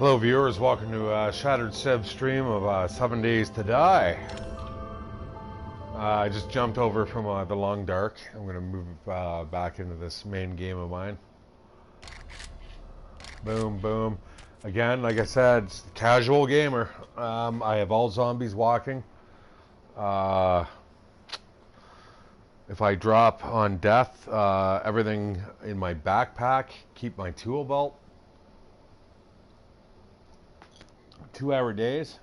Hello viewers, welcome to ShatteredCiv stream of 7 Days to Die. I just jumped over from the Long Dark. I'm going to move back into this main game of mine. Boom, boom. Again, like I said, it's a casual gamer. I have all zombies walking. If I drop on death, everything in my backpack, keep my tool belt. 2-hour days.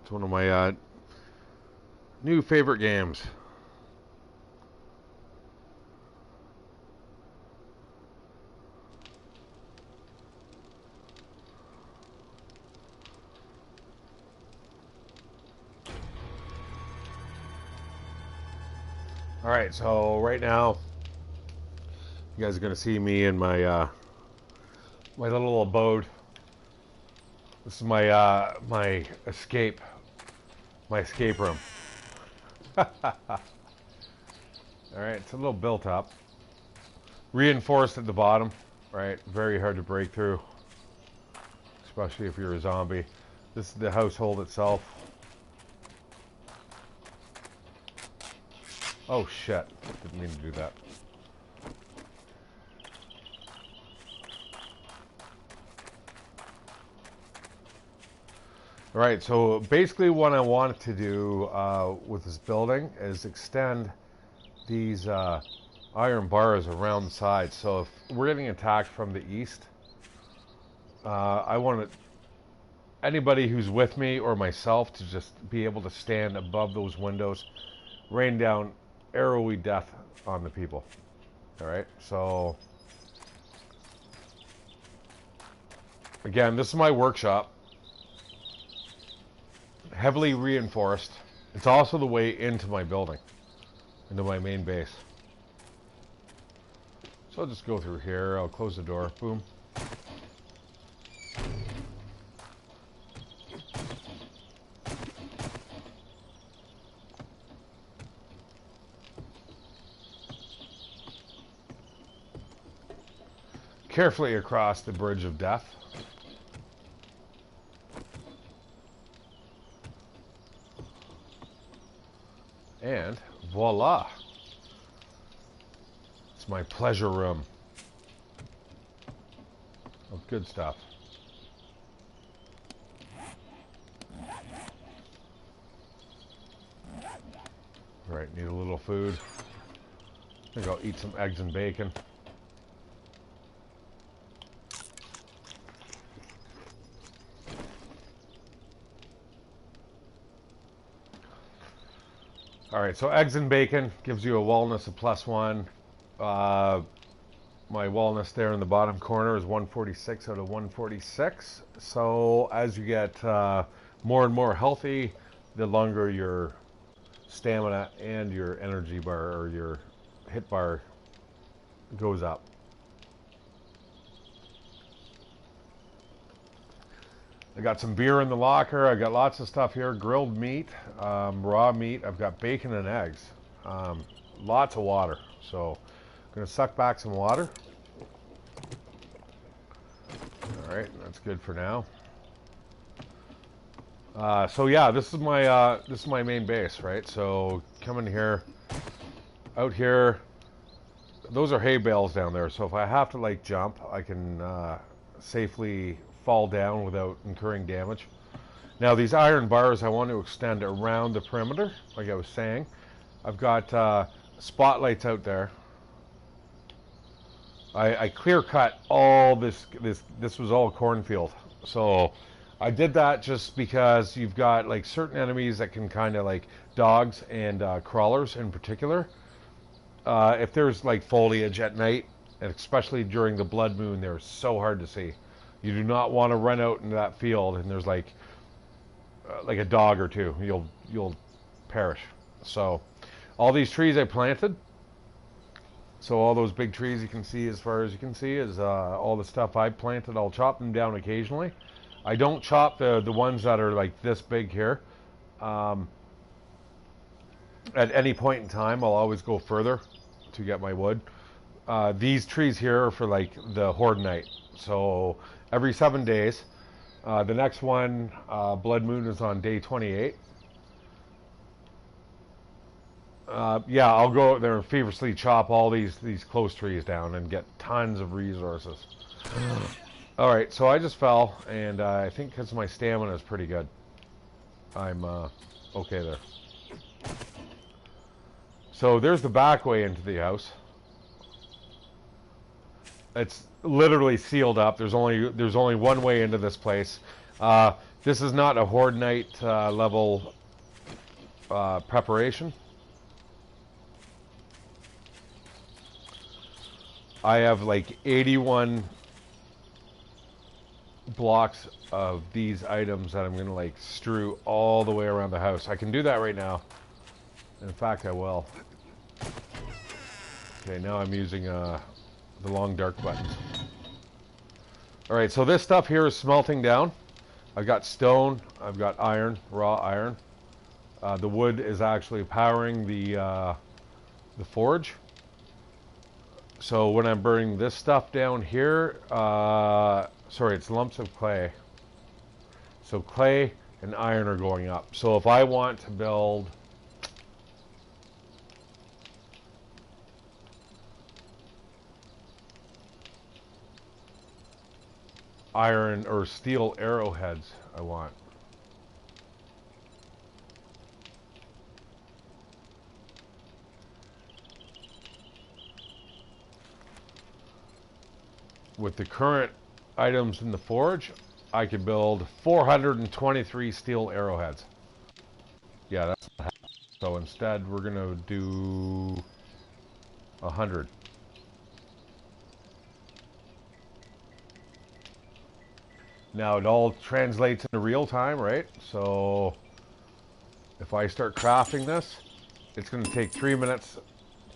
It's one of my new favorite games. Alright, so right now you guys are going to see me in my my little abode. This is my my escape room. Alright, it's a little built up. Reinforced at the bottom, right? Very hard to break through, especially if you're a zombie. This is the household itself. Oh shit, didn't mean to do that. Alright, so basically what I wanted to do with this building is extend these iron bars around the sides. So if we're getting attacked from the east, I want anybody who's with me or myself to just be able to stand above those windows, rain down arrowy death on the people. Alright, so again, this is my workshop. Heavily reinforced. It's also the way into my building, into my main base. So I'll just go through here. I'll close the door. Boom. Carefully across the bridge of death. And voila! It's my pleasure room. Oh, good stuff. Right, need a little food. I think I'll eat some eggs and bacon. Alright, so eggs and bacon gives you a wellness of +1. My wellness there in the bottom corner is 146 out of 146. So as you get more and more healthy, the longer your stamina and your energy bar or your hit bar goes up. I got some beer in the locker. I got lots of stuff here. Grilled meat, raw meat. I've got bacon and eggs. Lots of water. So I'm going to suck back some water. All right, that's good for now. So yeah, this is my main base, right? So come in here, out here. Those are hay bales down there. So if I have to like jump, I can safely fall down without incurring damage. Now these iron bars I want to extend around the perimeter, like I was saying. I've got spotlights out there. I clear cut all this was all cornfield. So I did that just because you've got like certain enemies that can kind of like dogs and crawlers in particular. If there's like foliage at night, and especially during the blood moon, they're so hard to see. You do not want to run out into that field and there's like a dog or two. You'll perish. So all these trees I planted, So all those big trees you can see, as far as you can see, is all the stuff I planted. I'll chop them down occasionally. I don't chop the ones that are like this big here. Um, at any point in time, I'll always go further to get my wood. These trees here are for like the horde night. So every 7 days. The next one, Blood Moon, is on day 28. Yeah, I'll go out there and feverishly chop all these close trees down and get tons of resources. All right, so I just fell, and I think because my stamina is pretty good, I'm okay there. So there's the back way into the house. It's literally sealed up. There's only one way into this place. This is not a horde night level preparation. I have like 81 blocks of these items that I'm going to like strew all the way around the house. I can do that right now. In fact, I will. Okay, now I'm using the long dark buttons. All right, so this stuff here is smelting down. I've got stone, I've got iron, raw iron. The wood is actually powering the forge. So when I'm burning this stuff down here, sorry, it's lumps of clay. So clay and iron are going up. So if I want to build iron or steel arrowheads, I want. With the current items in the forge, I could build 423 steel arrowheads. Yeah, that's so instead we're gonna do 100. Now it all translates into real time, right? So if I start crafting this, it's gonna take 3 minutes,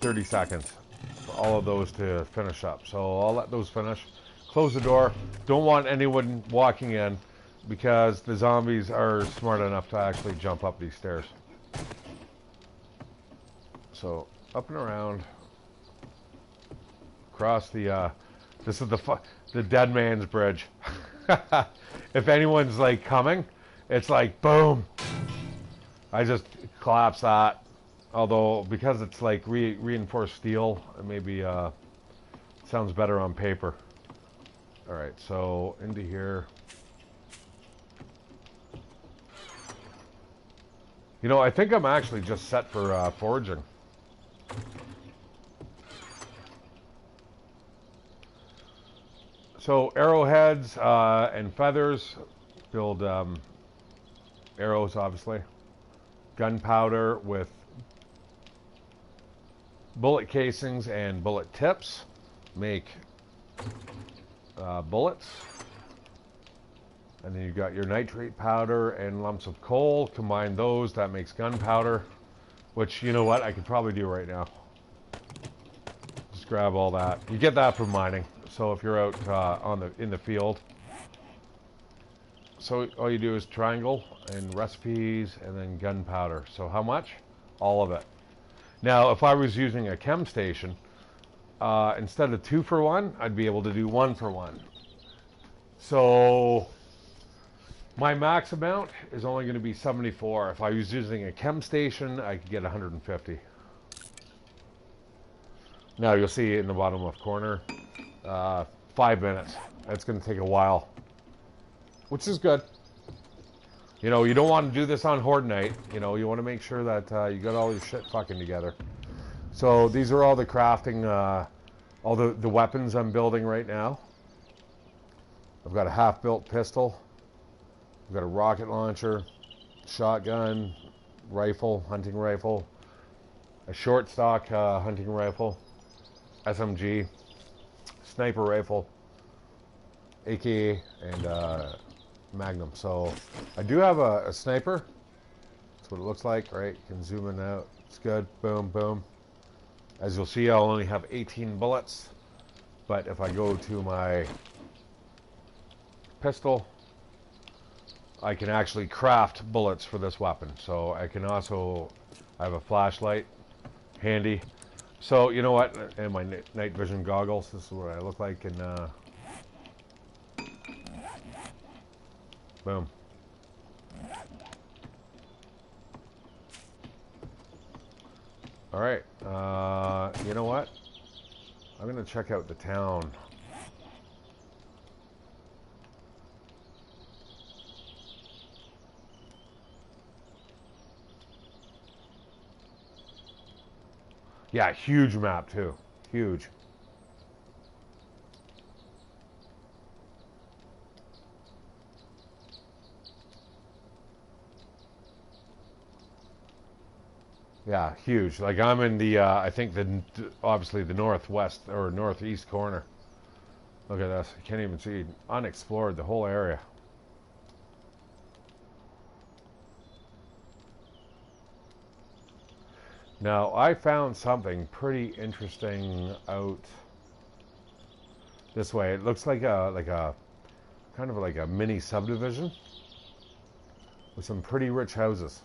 30 seconds for all of those to finish up. So I'll let those finish. Close the door. Don't want anyone walking in because the zombies are smart enough to actually jump up these stairs. So up and around, across the, this is the dead man's bridge. If anyone's like coming, it's like boom. I just collapse that. Although because it's like reinforced steel, it maybe sounds better on paper. All right, so into here. You know, I think I'm actually just set for foraging. So arrowheads and feathers, build arrows, obviously. Gunpowder with bullet casings and bullet tips make bullets. And then you've got your nitrate powder and lumps of coal. Combine those, that makes gunpowder, which, you know what, I could probably do right now. Just grab all that. You get that from mining. So if you're out in the field, so all you do is triangle and recipes and then gunpowder. So how much? All of it. Now, if I was using a chem station, instead of 2 for 1, I'd be able to do 1 for 1. So my max amount is only going to be 74. If I was using a chem station, I could get 150. Now you'll see in the bottom left corner, 5 minutes. That's going to take a while, which is good. You know, you don't want to do this on horde night. You know, you want to make sure that you got all your shit fucking together. So these are all the crafting, all the weapons I'm building right now. I've got a half-built pistol. I've got a rocket launcher, shotgun, rifle, hunting rifle, a short stock hunting rifle, SMG, sniper rifle, AK, and Magnum. So I do have a sniper. That's what it looks like, right? You can zoom in out. It's good. Boom, boom. As you'll see, I'll only have 18 bullets, but if I go to my pistol, I can actually craft bullets for this weapon. So I can also, I have a flashlight handy. So you know what, and my night vision goggles, this is what I look like, and boom. All right, you know what? I'm gonna check out the town. Yeah, huge map too, huge. Yeah, huge. Like I'm in the, I think obviously the northwest or northeast corner. Look at this. You can't even see. Unexplored, the whole area. Now, I found something pretty interesting out this way. It looks like a kind of like a mini subdivision with some pretty rich houses.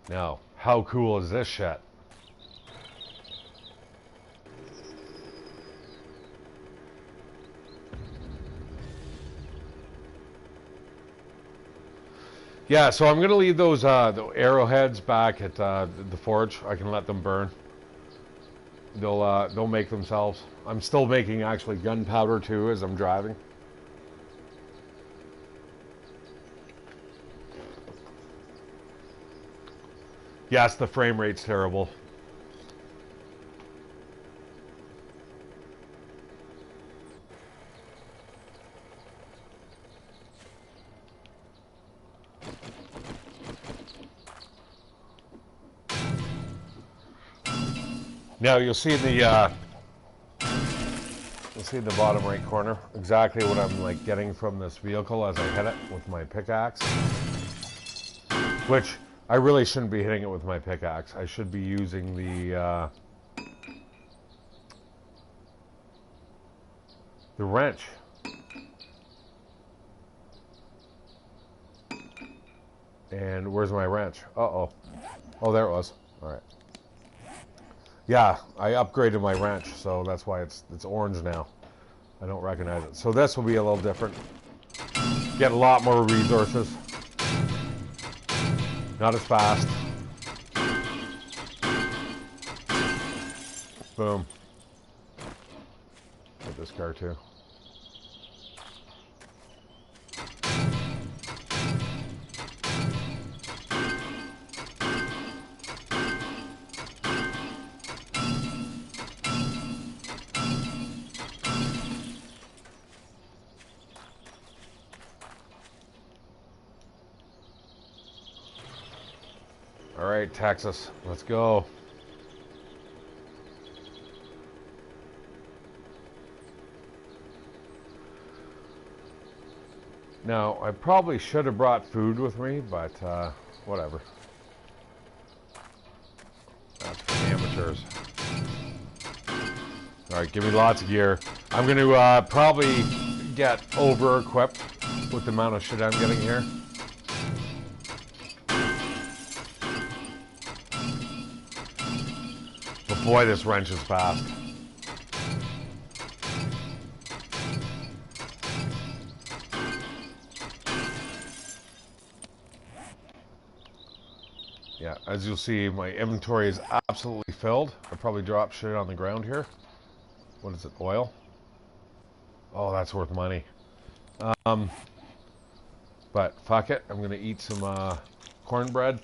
Now, how cool is this shit? Yeah, so I'm gonna leave those the arrowheads back at the forge. I can let them burn. They'll make themselves. I'm still making actually gunpowder too as I'm driving. Yes, the frame rate's terrible. Now you'll see in the bottom right corner exactly what I'm like getting from this vehicle as I hit it with my pickaxe. Which I really shouldn't be hitting it with my pickaxe. I should be using the wrench. And where's my wrench? Uh-oh. Oh, there it was. All right. Yeah, I upgraded my wrench, so that's why it's orange now. I don't recognize it. So this will be a little different. Get a lot more resources. Not as fast. Boom. Get this car too. All right, Texas, let's go. Now, I probably should have brought food with me, but whatever. That's for amateurs. All right, give me lots of gear. I'm going to probably get over-equipped with the amount of shit I'm getting here. But boy, this wrench is fast. Yeah, as you'll see, my inventory is absolutely filled. I probably dropped shit on the ground here. What is it, oil? Oh, that's worth money. But fuck it, I'm gonna eat some cornbread.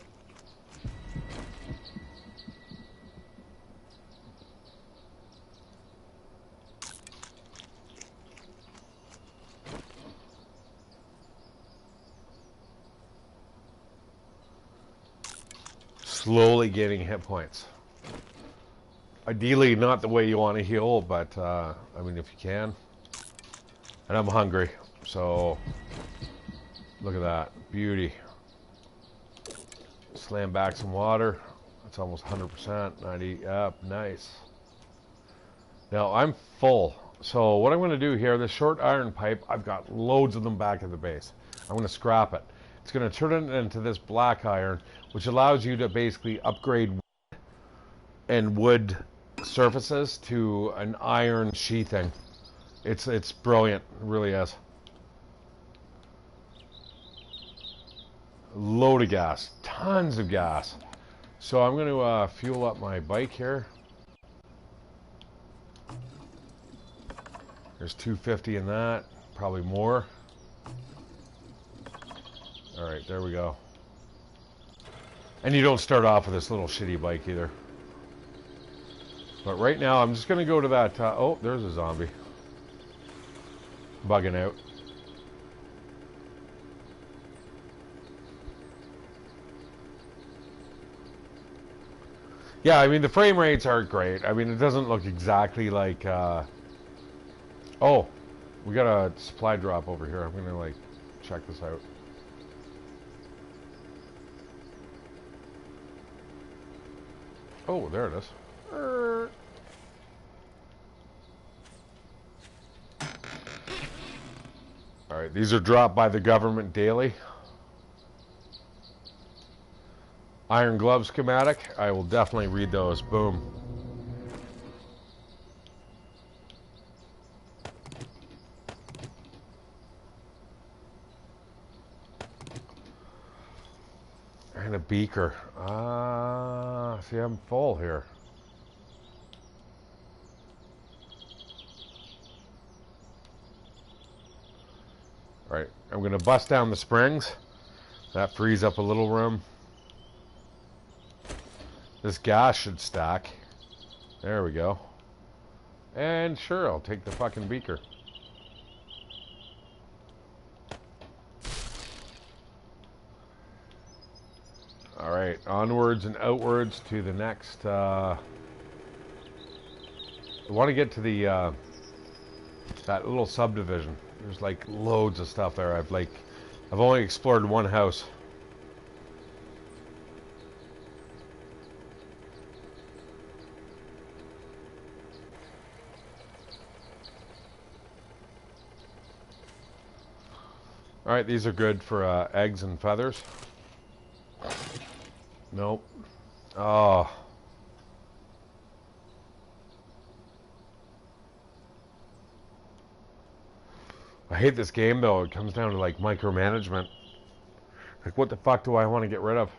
Slowly gaining hit points. Ideally, not the way you want to heal, but I mean, if you can. And I'm hungry, so look at that beauty. Slam back some water. It's almost 100%, 90 up, nice. Now I'm full, so what I'm going to do here, this short iron pipe, I've got loads of them back at the base. I'm going to scrap it. It's going to turn it into this black iron, which allows you to basically upgrade wood and wood surfaces to an iron sheathing. It's brilliant, it really is. Load of gas, tons of gas. So I'm going to fuel up my bike here. There's 250 in that, probably more. All right, there we go. And you don't start off with this little shitty bike either. But right now, I'm just going to go to that... oh, there's a zombie. Bugging out. Yeah, I mean, the frame rates aren't great. I mean, it doesn't look exactly like... oh, we got a supply drop over here. I'm going to, like, check this out. Oh, there it is. Alright, these are dropped by the government daily. Iron glove schematic. I will definitely read those. Boom. And a beaker. See, I'm full here. Right, I'm going to bust down the springs. That frees up a little room. This gas should stack. There we go. And sure, I'll take the fucking beaker. Alright, onwards and outwards to the next... I want to get to the... that little subdivision. There's like loads of stuff there. I've only explored one house. All right, these are good for eggs and feathers. Nope. Oh. I hate this game though. It comes down to like micromanagement. Like, what the fuck do I want to get rid of?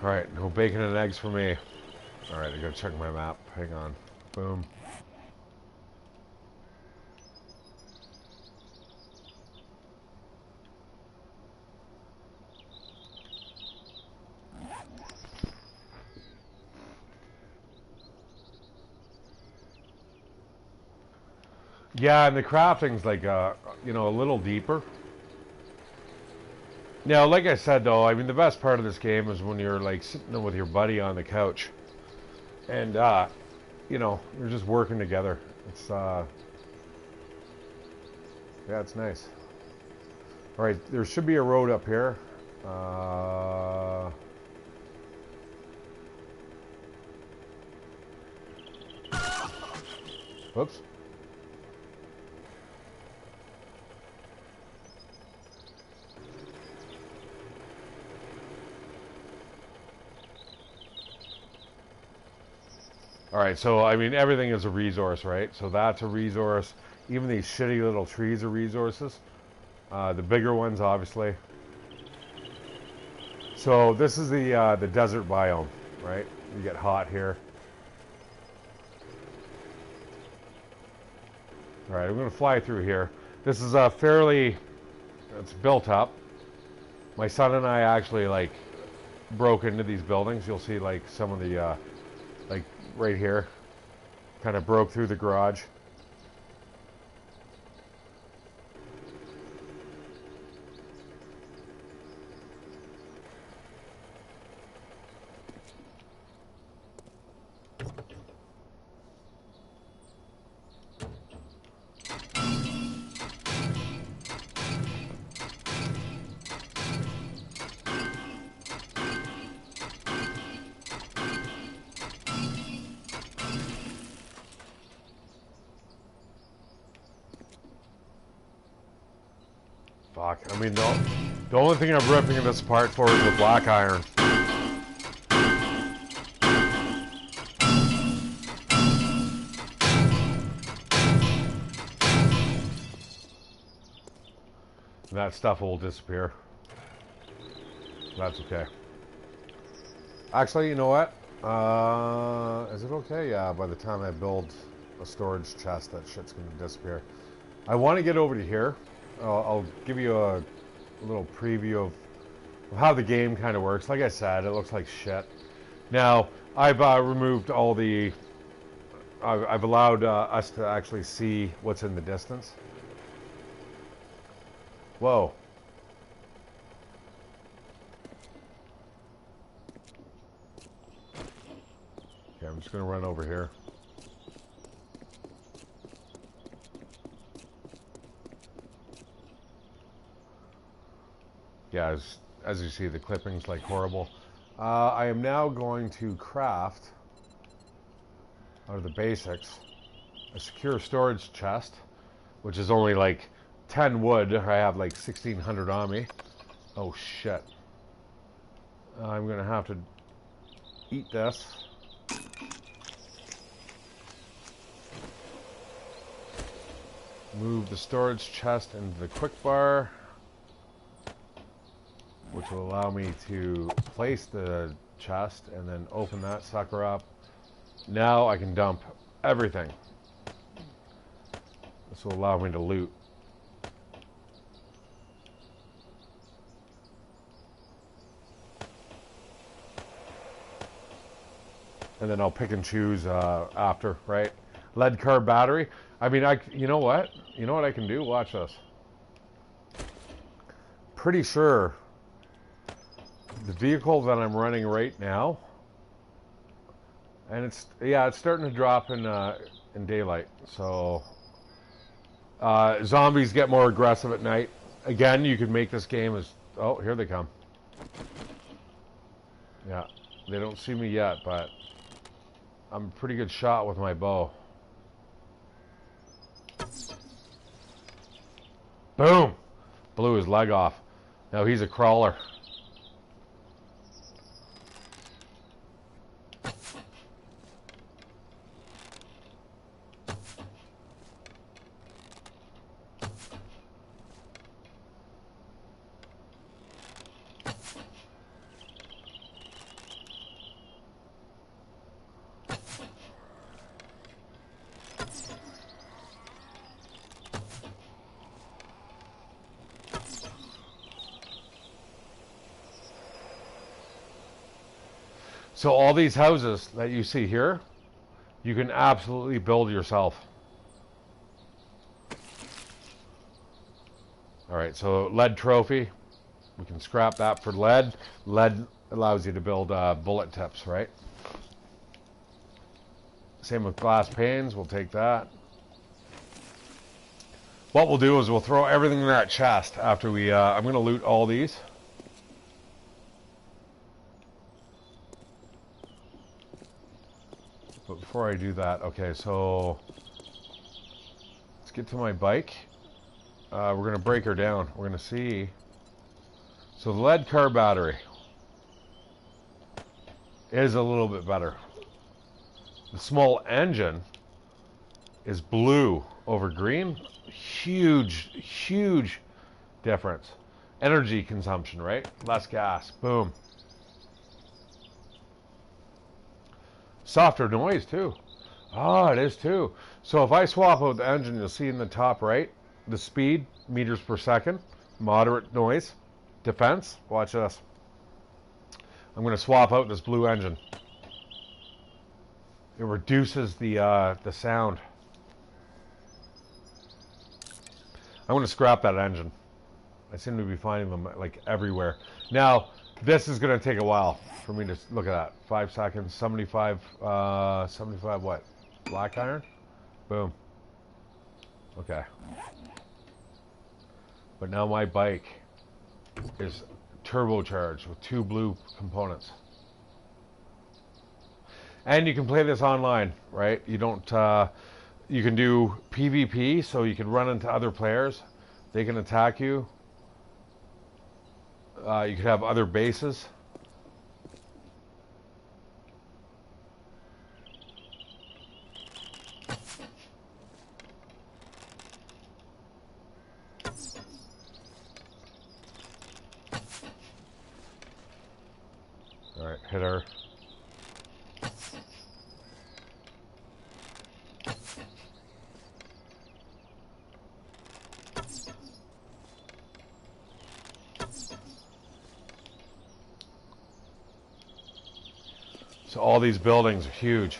Alright, no bacon and eggs for me. Alright, I gotta check my map. Hang on. Boom. Yeah, and the crafting's like, you know, a little deeper. Now, like I said, though, I mean, the best part of this game is when you're, like, sitting with your buddy on the couch. And, you know, you're just working together. It's, yeah, it's nice. All right, there should be a road up here. Whoops. All right, so I mean, everything is a resource, right? So that's a resource. Even these shitty little trees are resources. The bigger ones, obviously. So this is the desert biome, right? You get hot here. All right, I'm going to fly through here. This is a fairly, it's built up. My son and I actually, like, broke into these buildings. You'll see like some of the, like right here, kind of broke through the garage. Fuck, I mean, the only thing I'm ripping this apart for is the black iron. And that stuff will disappear. That's okay. Actually, you know what? Is it okay? Yeah, by the time I build a storage chest, that shit's going to disappear. I want to get over to here. I'll give you a little preview of how the game kind of works. Like I said, it looks like shit. Now, I've removed all the... I've allowed us to actually see what's in the distance. Whoa. Okay, I'm just going to run over here. Yeah, as you see, the clipping's like horrible. I am now going to craft, out of the basics, a secure storage chest, which is only like 10 wood. I have like 1,600 on me. Oh shit. I'm gonna have to eat this. Move the storage chest into the quick bar, which will allow me to place the chest and then open that sucker up. Now I can dump everything. This will allow me to loot. And then I'll pick and choose after, right? Lead car battery. I mean, you know what? You know what I can do? Watch this. Pretty sure the vehicle that I'm running right now, and it's starting to drop in daylight. So zombies get more aggressive at night. Again, you could make this game as... Oh, here they come. Yeah, they don't see me yet, but I'm a pretty good shot with my bow. Boom! Blew his leg off. Now he's a crawler. So all these houses that you see here, you can absolutely build yourself. All right, so lead trophy, we can scrap that for lead. Lead allows you to build bullet tips, right? Same with glass panes, we'll take that. What we'll do is we'll throw everything in that chest after we, I'm gonna loot all these. But before I do that, okay, so let's get to my bike. We're going to break her down. We're going to see. So the lead car battery is a little bit better. The small engine is blue over green. Huge, huge difference. Energy consumption, right? Less gas. Boom. Softer noise too. Oh, it is too. So if I swap out the engine, you'll see in the top right, the speed, meters per second, moderate noise, defense. Watch this. I'm going to swap out this blue engine. It reduces the sound. I'm going to scrap that engine. I seem to be finding them like everywhere. Now, this is going to take a while for me to look at that. 5 seconds, 75, 75 what? Black iron? Boom. Okay. But now my bike is turbocharged with 2 blue components. And you can play this online, right? You don't, you can do PvP, so you can run into other players. They can attack you. You could have other bases. All right, hit her. So all these buildings are huge.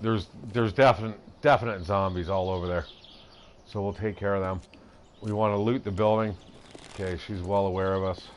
There's definite zombies all over there. So we'll take care of them. We want to loot the building. Okay, she's well aware of us.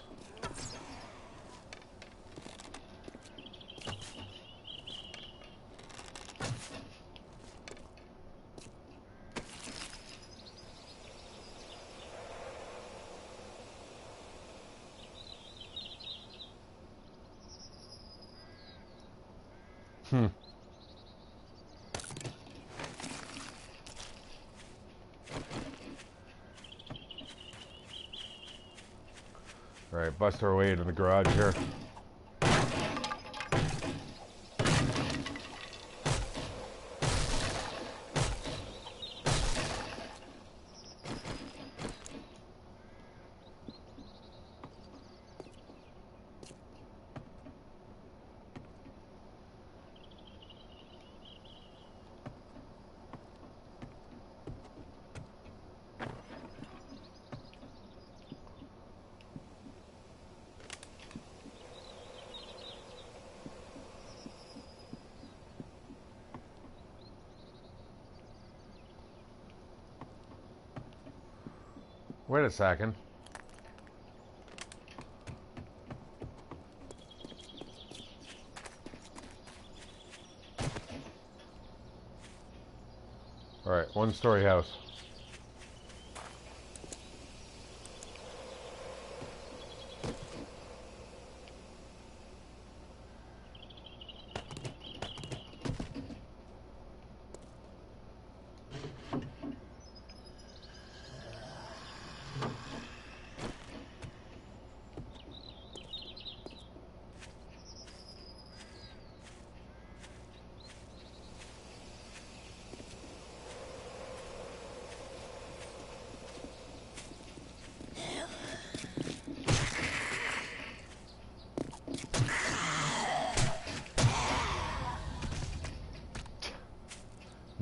All right, bust our way into the garage here. Wait a second. All right, 1-story house.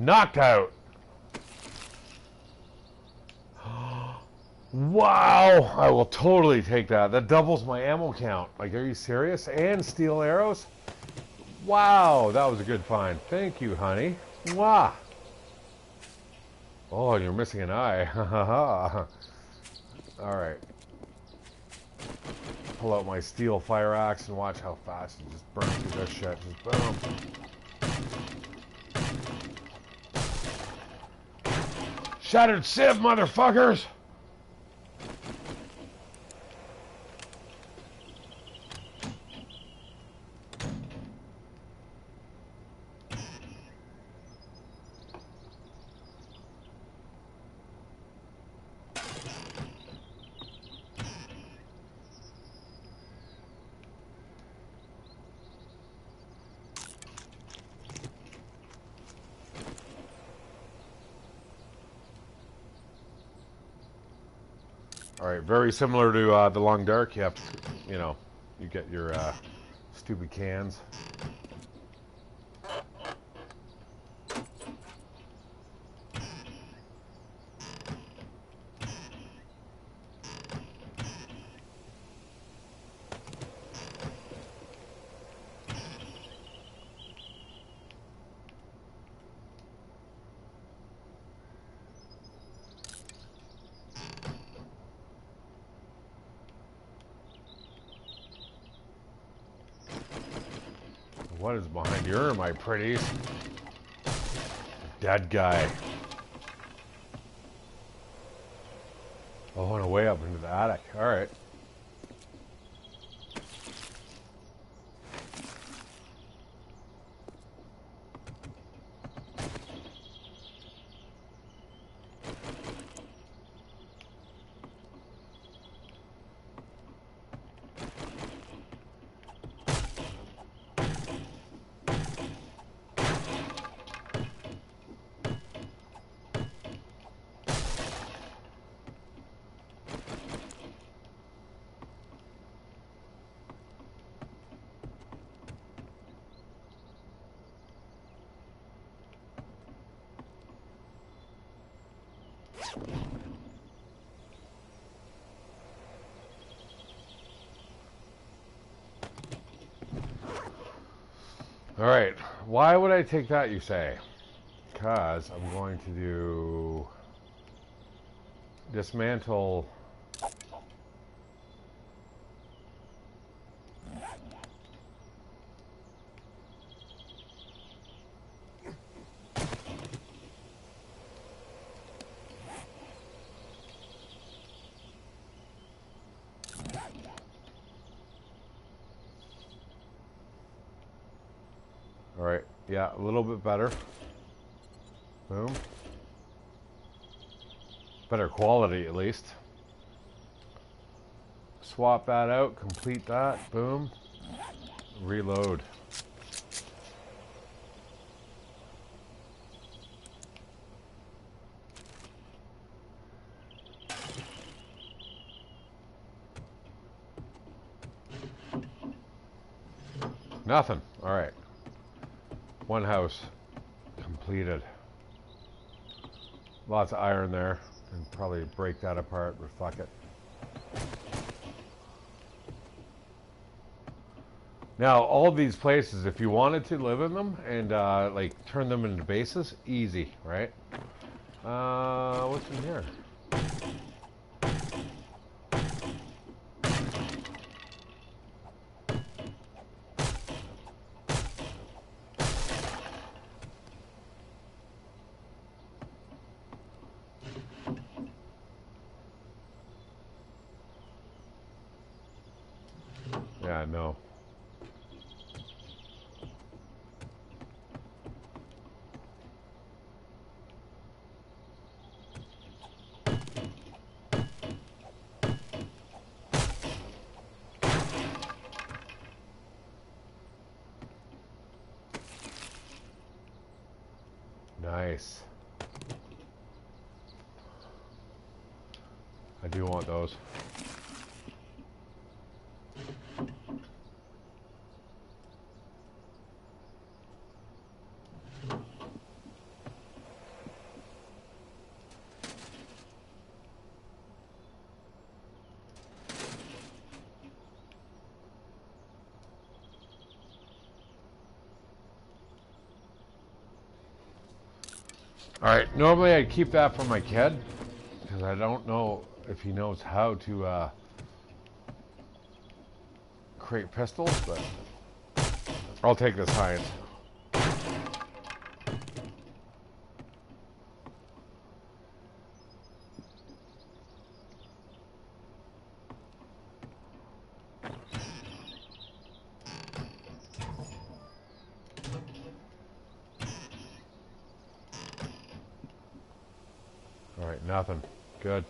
Knocked out. Wow, I will totally take that. That doubles my ammo count. Like, are you serious? And steel arrows? Wow, that was a good find. Thank you, honey. Wow. Oh, you're missing an eye. All right. Pull out my steel fire axe and watch how fast it just burns through this shit. Just boom. ShatteredCiv, motherfuckers! All right, very similar to the Long Dark. You have to, you know, you get your stupid cans. What is behind your, my pretties? Dead guy. Oh, and a way up into the attic. All right. All right. Why would I take that, you say? Because I'm going to do dismantle. All right. Yeah, a little bit better. Boom. Better quality, at least. Swap that out. Complete that. Boom. Reload. Nothing. All right. One house completed. Lots of iron there. And probably break that apart, but fuck it. Now, all these places, if you wanted to live in them and like turn them into bases, easy, right? What's in here? Yeah, no. Nice. I do want those. All right, normally I keep that for my kid because I don't know if he knows how to create pistols, but I'll take the science. All right, nothing. Good.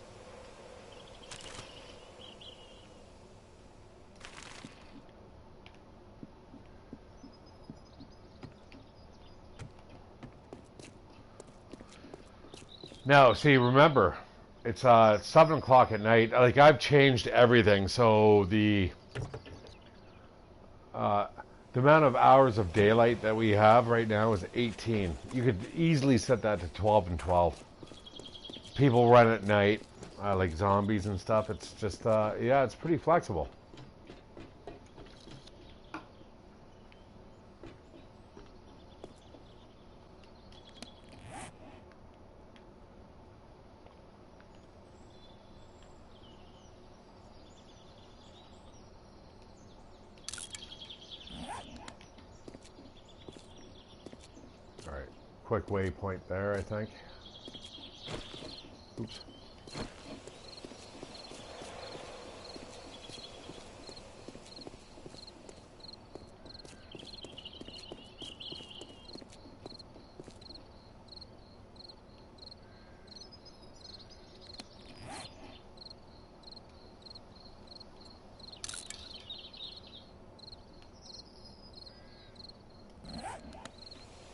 Now, see, remember, it's 7 o'clock at night. Like, I've changed everything, so the amount of hours of daylight that we have right now is 18. You could easily set that to 12 and 12. People run at night, like zombies and stuff. It's just, yeah, it's pretty flexible. quick waypoint there, I think. Oops.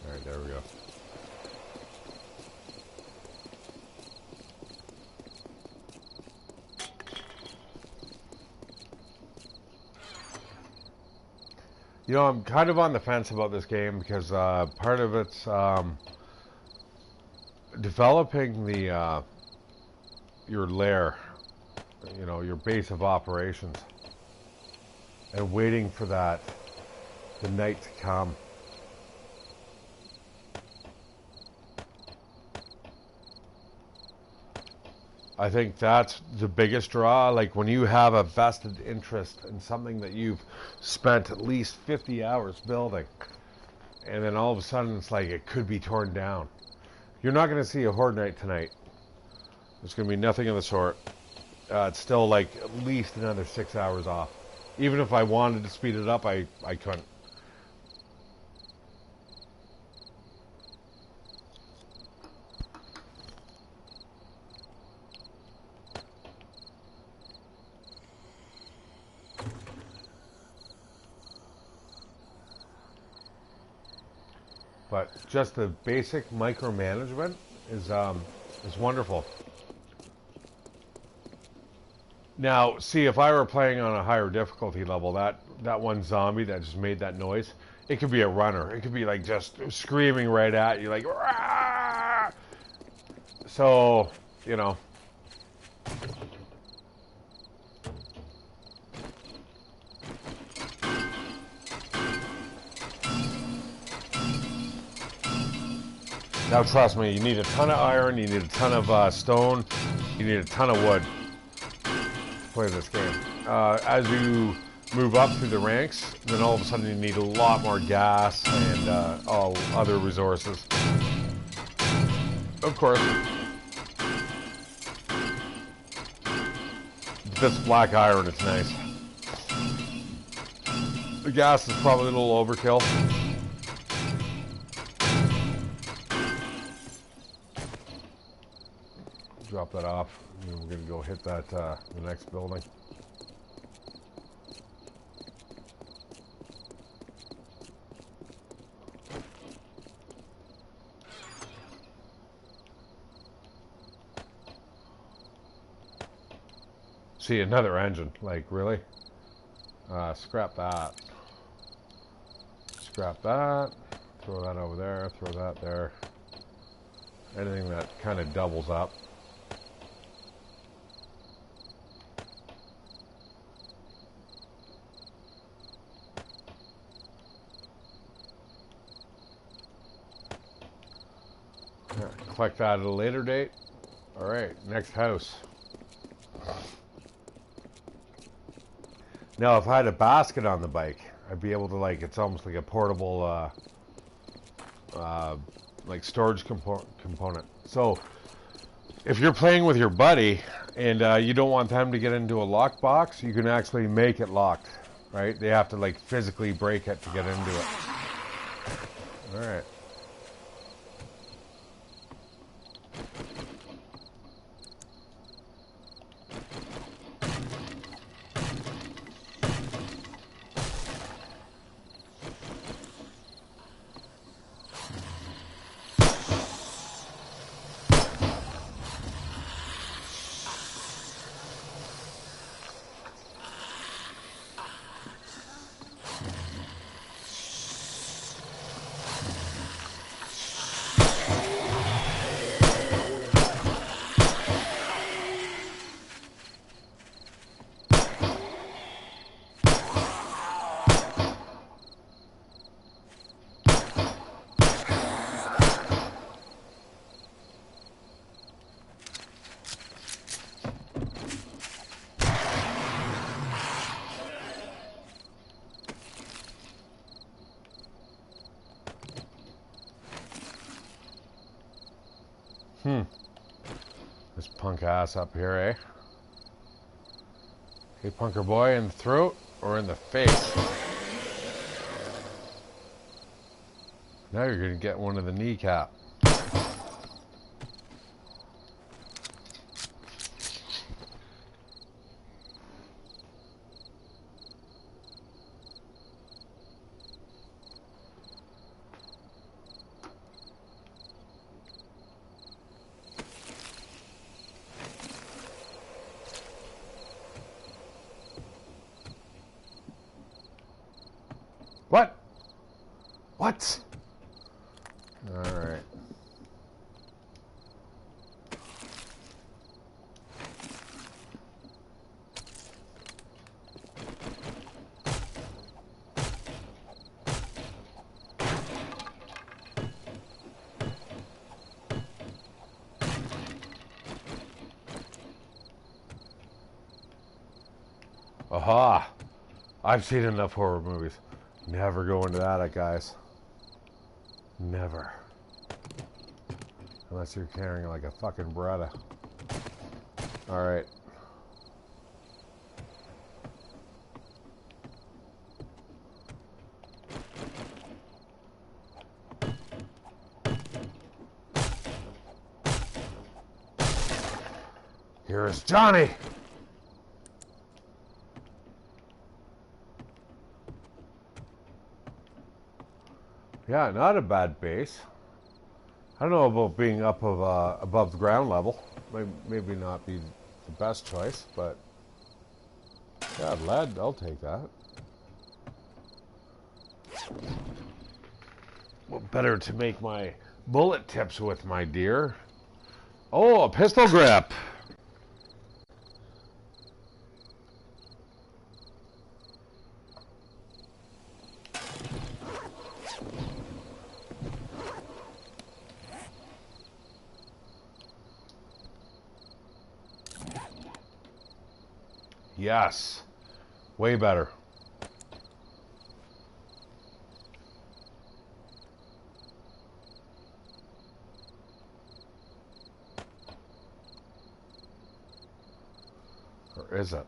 All right, there we go. You know, I'm kind of on the fence about this game because part of it's developing the your lair, you know, your base of operations, and waiting for the night to come. I think that's the biggest draw. Like when you have a vested interest in something that you've spent at least 50 hours building, and then all of a sudden it's like it could be torn down. You're not going to see a Horde Night tonight. There's going to be nothing of the sort. It's still like at least another 6 hours off. Even if I wanted to speed it up, I couldn't. But just the basic micromanagement is wonderful. Now, see, if I were playing on a higher difficulty level, that one zombie that just made that noise, it could be a runner. It could be like just screaming right at you, like, "Rah!" So, you know. Now, trust me, you need a ton of iron, you need a ton of stone, you need a ton of wood to play this game. As you move up through the ranks, then all of a sudden you need a lot more gas and all other resources. Of course, this black iron is nice. The gas is probably a little overkill. Drop that off. We're going to go hit that the next building. See, another engine. Like, really? Scrap that. Scrap that. Throw that over there. Throw that there. Anything that kind of doubles up. Collect that at a later date. All right, next house. Now, if I had a basket on the bike, I'd be able to, like, it's almost like a portable, like, storage component. So, if you're playing with your buddy and you don't want them to get into a lockbox, you can actually make it locked, right? They have to, like, physically break it to get into it. All right. This punk ass up here, eh? Hey, punker boy, in the throat or in the face? Now you're gonna get one of the kneecap. What? What? All right. Aha! I've seen enough horror movies. Never go into that, guys. Never. Unless you're carrying like a fucking Beretta. Alright. Here's Johnny! Yeah, not a bad base. I don't know about being up of above the ground level. Maybe not be the best choice, but yeah, lead, I'll take that. What better to make my bullet tips with, my dear? Oh, a pistol grip! Yes, way better. Or is it?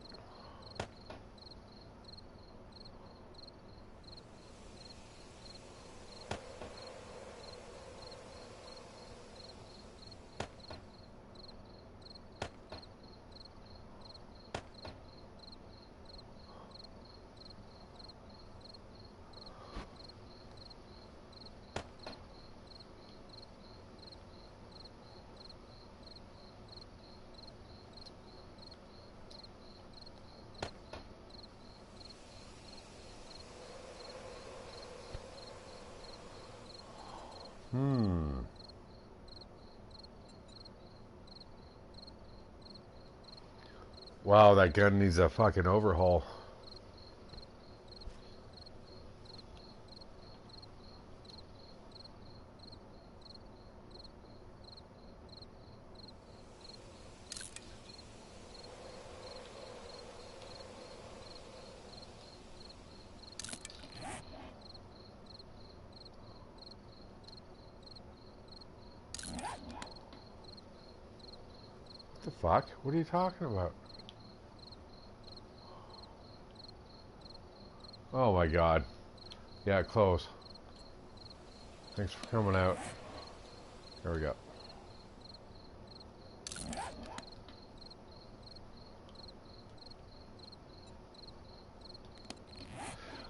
Wow, that gun needs a fucking overhaul. What the fuck? What are you talking about? Oh my god. Yeah, close. Thanks for coming out. There we go.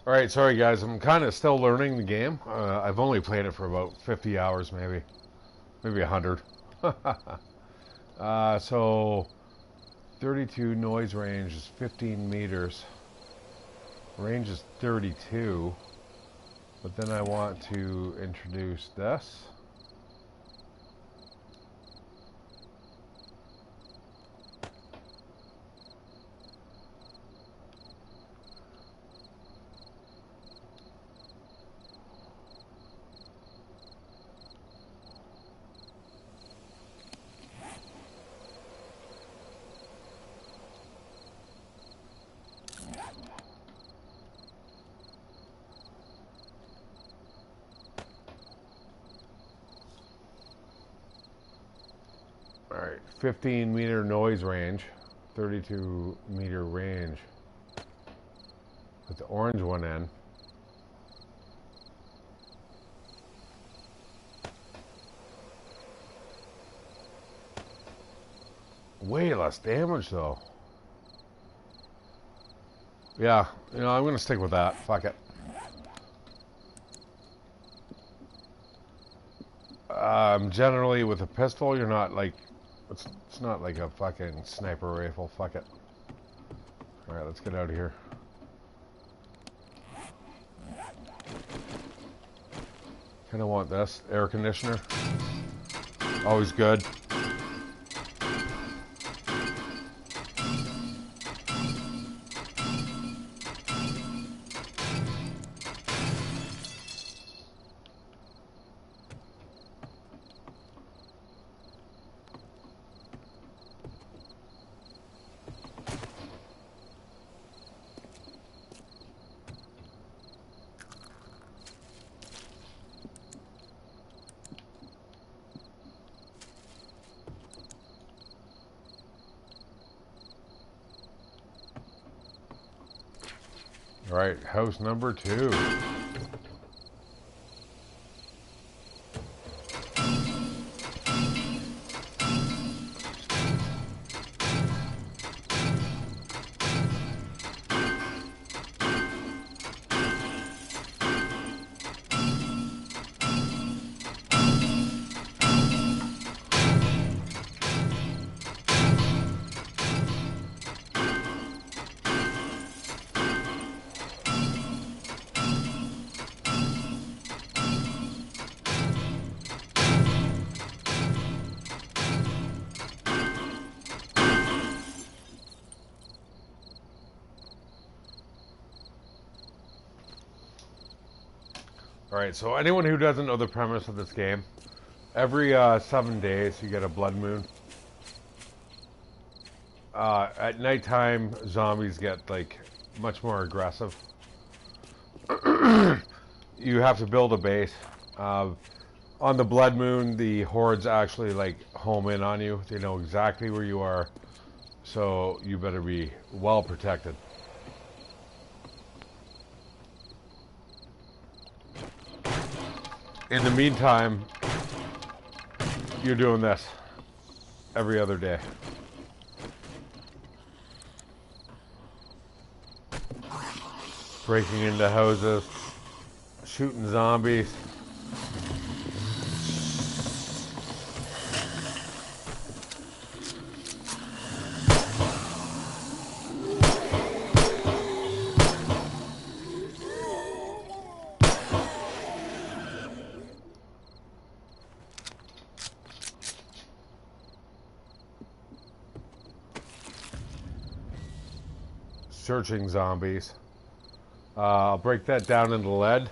Alright, sorry guys, I'm kind of still learning the game. I've only played it for about 50 hours maybe. Maybe 100. So 32 noise range is 15 meters. Range is 32. But then I want to introduce this. 15-meter noise range, 32-meter range. Put the orange one in. Way less damage though. Yeah, you know, I'm gonna stick with that. Fuck it. Generally with a pistol, you're not like, it's not like a fucking sniper rifle. Fuck it. All right, let's get out of here. Kind of want this air conditioner. Always good. All right, house number 2. Alright, so anyone who doesn't know the premise of this game, every 7 days you get a blood moon. At nighttime, zombies get like much more aggressive. You have to build a base. On the blood moon, the hordes actually like home in on you. They know exactly where you are, so you better be well protected. In the meantime, you're doing this every other day. Breaking into houses, shooting zombies. Searching zombies. I'll break that down into lead.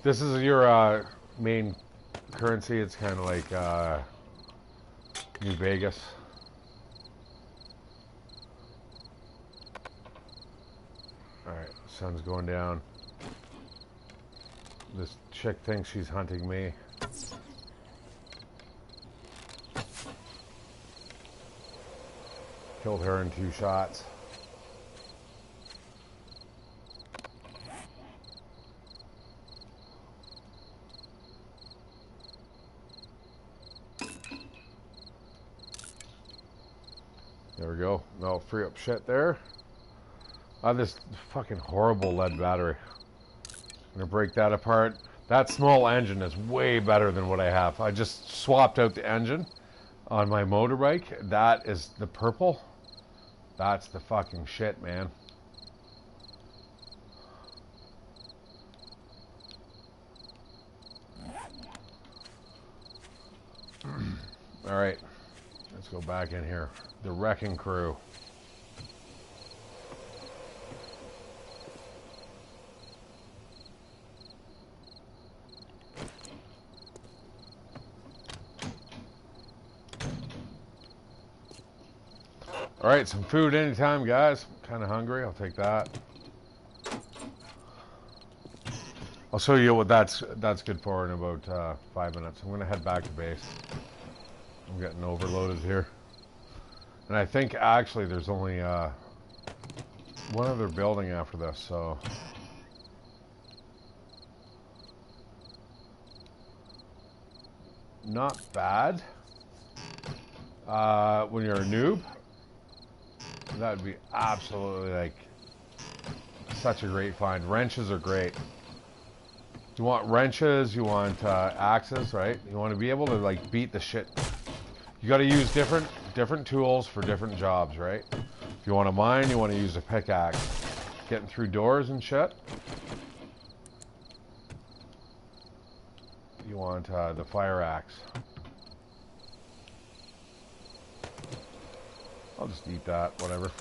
This is your main currency. It's kind of like New Vegas. Alright, sun's going down. This chick thinks she's hunting me. Killed her in 2 shots. There we go. No, free up shit there. This fucking horrible lead battery. I'm gonna break that apart. That small engine is way better than what I have. I just swapped out the engine on my motorbike. That is the purple. That's the fucking shit, man. All right, let's go back in here. The wrecking crew. All right, some food anytime, guys. Kind of hungry. I'll take that. I'll show you what that's good for in about 5 minutes. I'm gonna head back to base. I'm getting overloaded here. And I think actually there's only one other building after this, so... Not bad. When you're a noob, that would be absolutely like such a great find. Wrenches are great. You want wrenches, you want axes, right? You want to be able to like beat the shit. You got to use different tools for different jobs, right? If you want to mine, you want to use a pickaxe. Getting through doors and shit. You want the fire axe. I'll just eat that, whatever.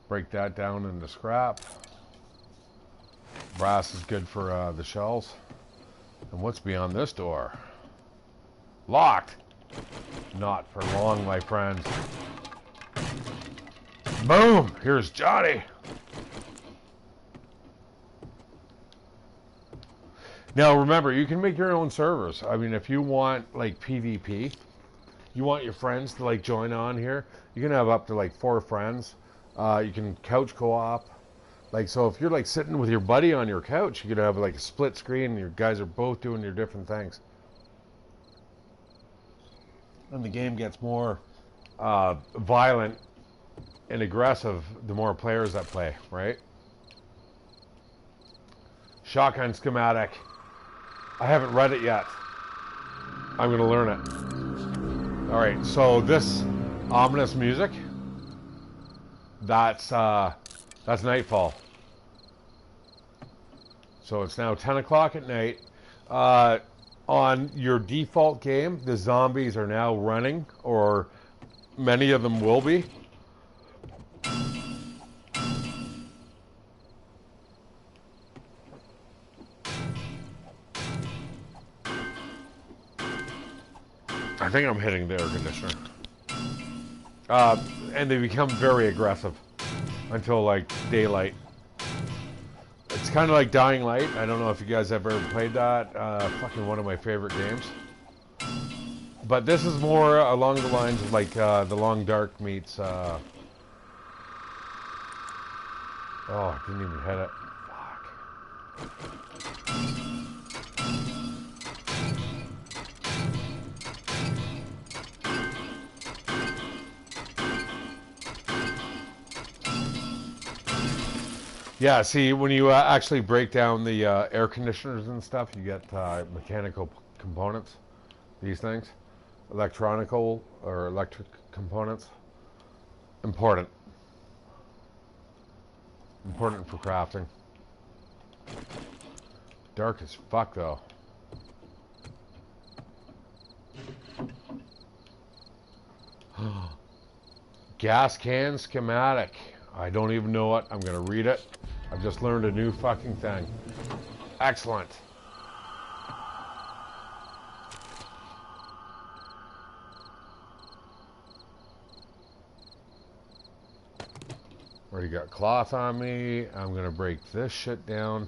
Break that down into scrap. Brass is good for the shells. And what's beyond this door? Locked! Not for long, my friends. Boom! Here's Johnny! Now remember, you can make your own servers. I mean, if you want like PvP, you want your friends to like join on here, you can have up to like 4 friends. You can couch co-op. Like, so if you're like sitting with your buddy on your couch, you could have like a split screen and your guys are both doing your different things. And the game gets more violent and aggressive the more players that play, right? Shotgun schematic. I haven't read it yet. I'm going to learn it. All right, so this ominous music, that's nightfall. So it's now 10 o'clock at night. On your default game, the zombies are now running, or many of them will be. I think I'm hitting the air conditioner. And they become very aggressive until like daylight. It's kind of like Dying Light. I don't know if you guys have ever played that. Fucking one of my favorite games. But this is more along the lines of like The Long Dark meets... Oh, I didn't even hit it. Fuck. Yeah, see, when you actually break down the air conditioners and stuff, you get mechanical components, these things, electronical or electric components. Important. Important for crafting. Dark as fuck, though. Gas can schematic. I don't even know it. I'm going to read it. I've just learned a new fucking thing. Excellent. Already got cloth on me. I'm going to break this shit down.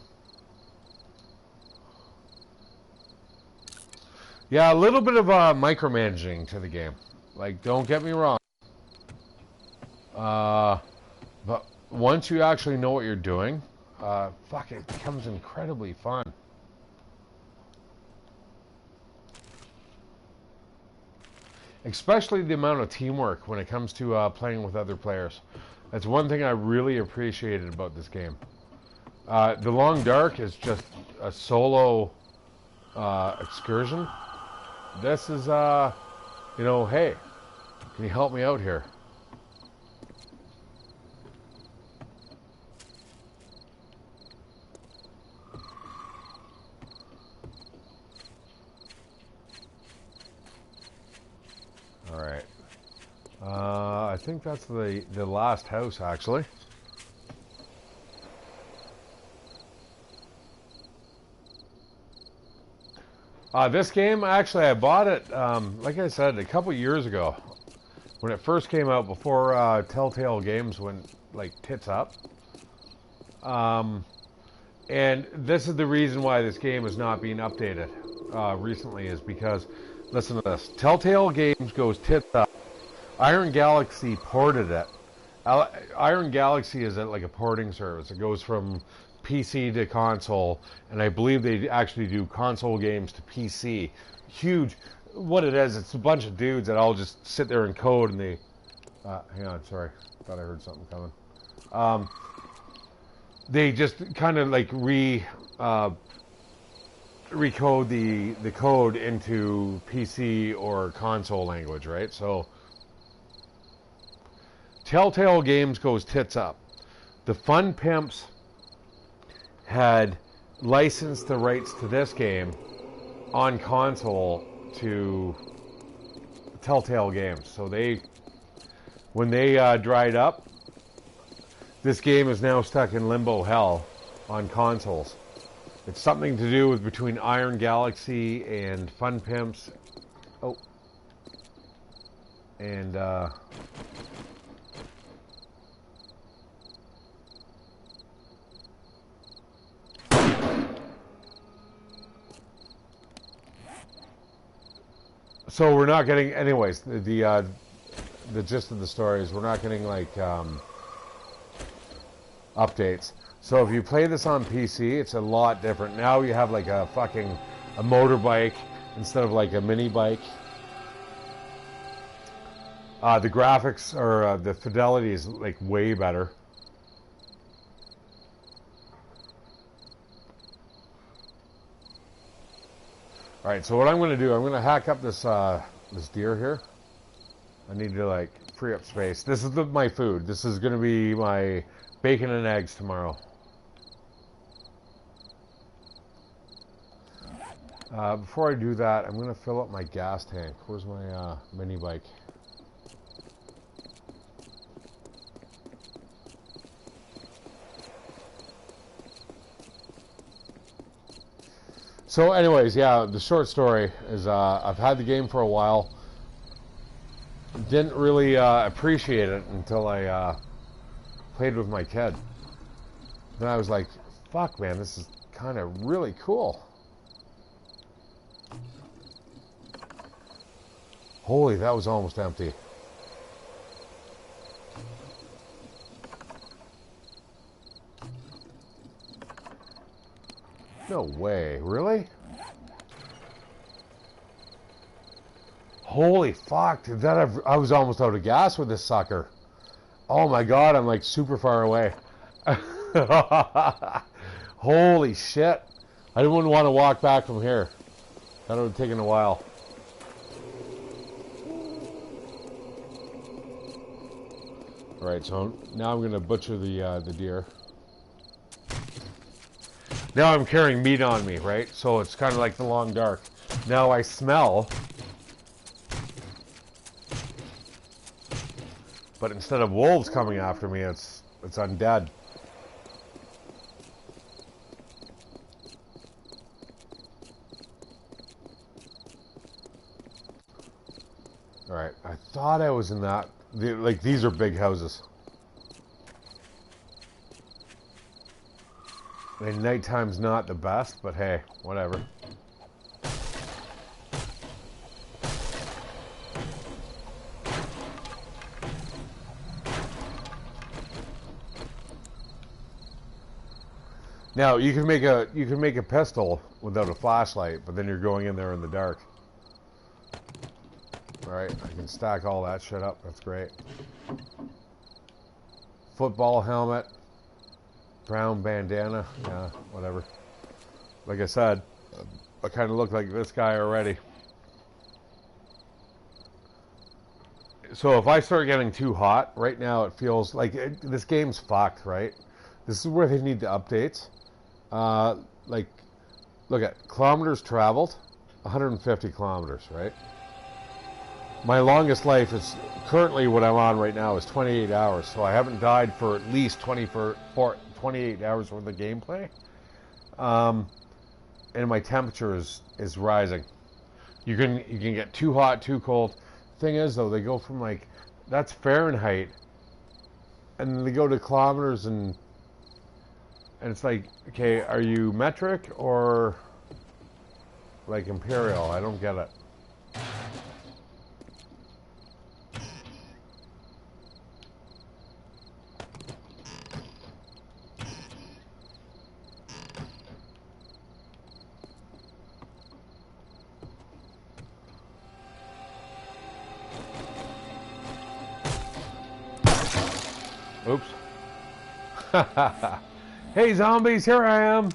Yeah, a little bit of micromanaging to the game. Like, don't get me wrong. But once you actually know what you're doing, fuck, it becomes incredibly fun. Especially the amount of teamwork when it comes to playing with other players. That's one thing I really appreciated about this game. The Long Dark is just a solo excursion. This is, you know, hey, can you help me out here? All right. I think that's the last house, actually. This game, actually, I bought it, like I said, a couple years ago. when it first came out, before Telltale Games went like tits up. And this is the reason why this game is not being updated recently, is because, listen to this, Telltale Games goes tits up. Iron Galaxy ported it. Iron Galaxy is like a porting service. It goes from PC to console, and I believe they actually do console games to PC. Huge. What it is, it's a bunch of dudes that all just sit there and code, and they... hang on, sorry. Thought I heard something coming. They just kind of like recode the code into PC or console language, right? So Telltale Games goes tits up. The Fun Pimps had licensed the rights to this game on console to Telltale Games. So when they dried up, this game is now stuck in limbo hell on consoles. It's something to do with between Iron Galaxy and Fun Pimps. Oh. And, so we're not getting, anyways, the gist of the story is we're not getting, like, updates. So if you play this on PC, it's a lot different. Now you have like a motorbike instead of like a mini bike. The graphics or the fidelity is like way better. All right, so what I'm going to do, I'm going to hack up this this deer here. I need to like free up space. This is my food. This is going to be my bacon and eggs tomorrow. Before I do that, I'm going to fill up my gas tank. Where's my mini bike? So anyways, yeah, the short story is I've had the game for a while. Didn't really appreciate it until I played with my kid. Then I was like, fuck, man, this is kind of really cool. Holy, that was almost empty. No way, really? Holy fuck, I was almost out of gas with this sucker. Oh my god, I'm like super far away. Holy shit. I wouldn't want to walk back from here. That would have taken a while. Alright, so now I'm going to butcher the deer. Now I'm carrying meat on me, right? So it's kind of like the long dark. Now I smell. But instead of wolves coming after me, it's undead. Alright, I thought I was in that. Like, these are big houses. And nighttime's not the best, but hey, whatever. Now you can make a pistol without a flashlight, but then you're going in there in the dark. All right, I can stack all that shit up. That's great. Football helmet, brown bandana, yeah, whatever. Like I said, I kind of look like this guy already. So if I start getting too hot, right now it feels like this game's fucked, right? This is where they need the updates. Like, look at kilometers traveled, 150 kilometers, right? My longest life is currently what I'm on right now is 28 hours, so I haven't died for at least 28 hours worth of gameplay. And my temperature is rising. You can get too hot, too cold. Thing is, though, they go from like that's Fahrenheit, and then they go to kilometers, and it's like, okay, are you metric or like imperial? I don't get it. Oops. Hey zombies, here I am.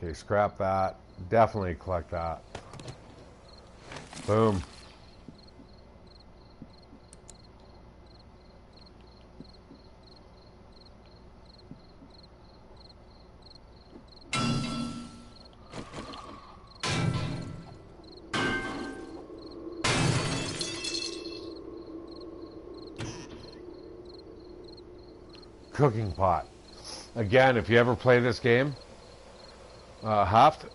Okay, scrap that. Definitely collect that. Boom. Cooking pot. Again, if you ever play this game, Haft,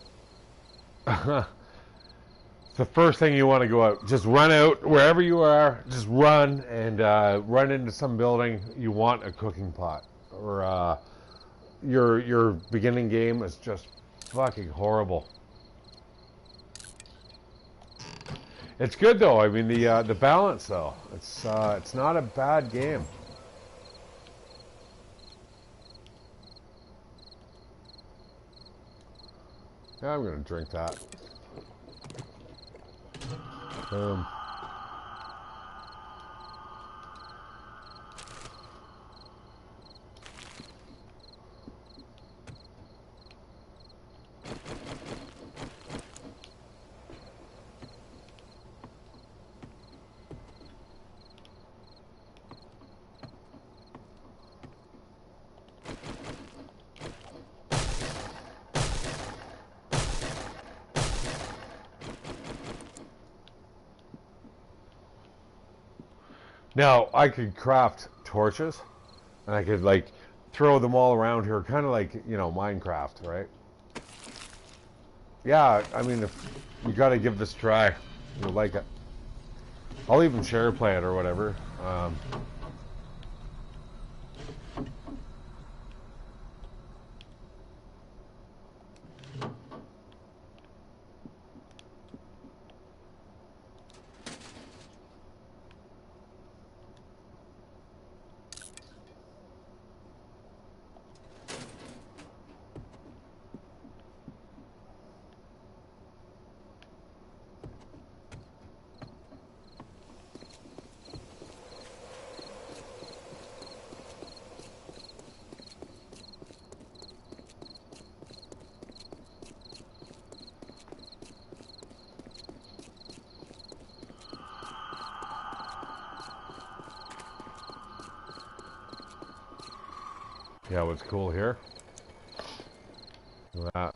the first thing you want to go out, just run out wherever you are, just run and run into some building. You want a cooking pot, or your beginning game is just fucking horrible. It's good though. I mean the balance though. It's not a bad game. Yeah, I'm gonna drink that. Boom. Now, I could craft torches, and I could, like, throw them all around here, kind of like, you know, Minecraft, right? Yeah, I mean, if you gotta give this a try. You'll like it. I'll even share play it or whatever. 'Cause what's cool here? Look at that.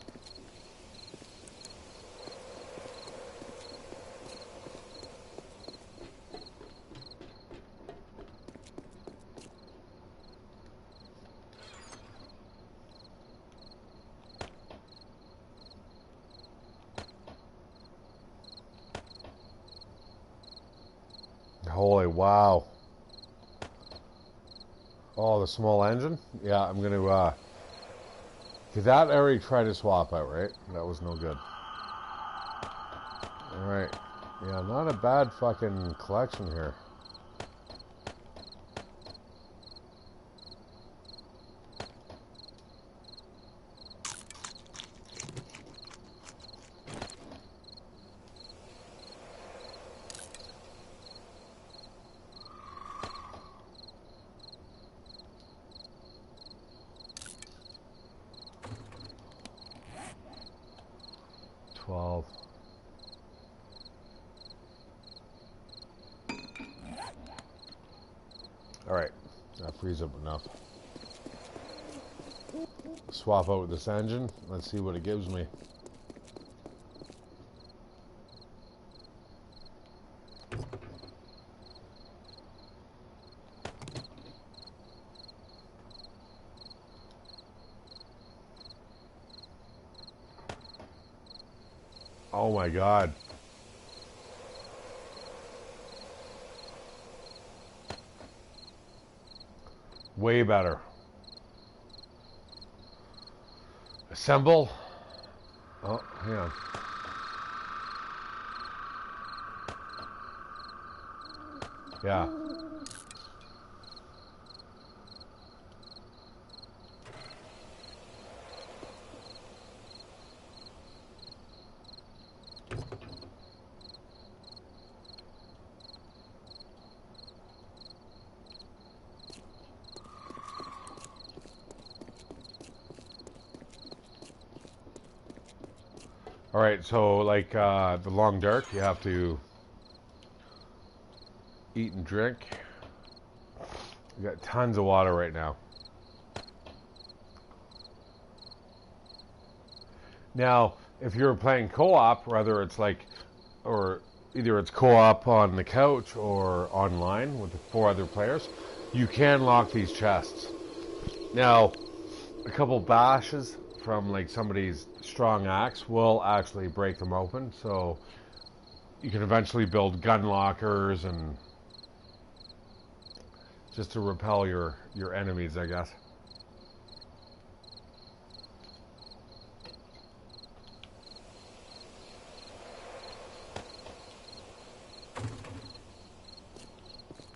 Holy wow. Oh, the small engine? Yeah, I'm going to, cause that I already tried to swap out, right? That was no good. Alright. Yeah, not a bad fucking collection here. Alright, that frees up enough. Swap out with this engine. Let's see what it gives me. Oh my god. Way better. Assemble. Oh, hang on. Yeah. All right, so like the long dark, you have to eat and drink. You got tons of water right now. Now, if you're playing co-op, whether it's like, or either it's co-op on the couch or online with the 4 other players, you can lock these chests. Now, a couple bashes from like somebody's strong axe will actually break them open, so you can eventually build gun lockers and just to repel your enemies, I guess.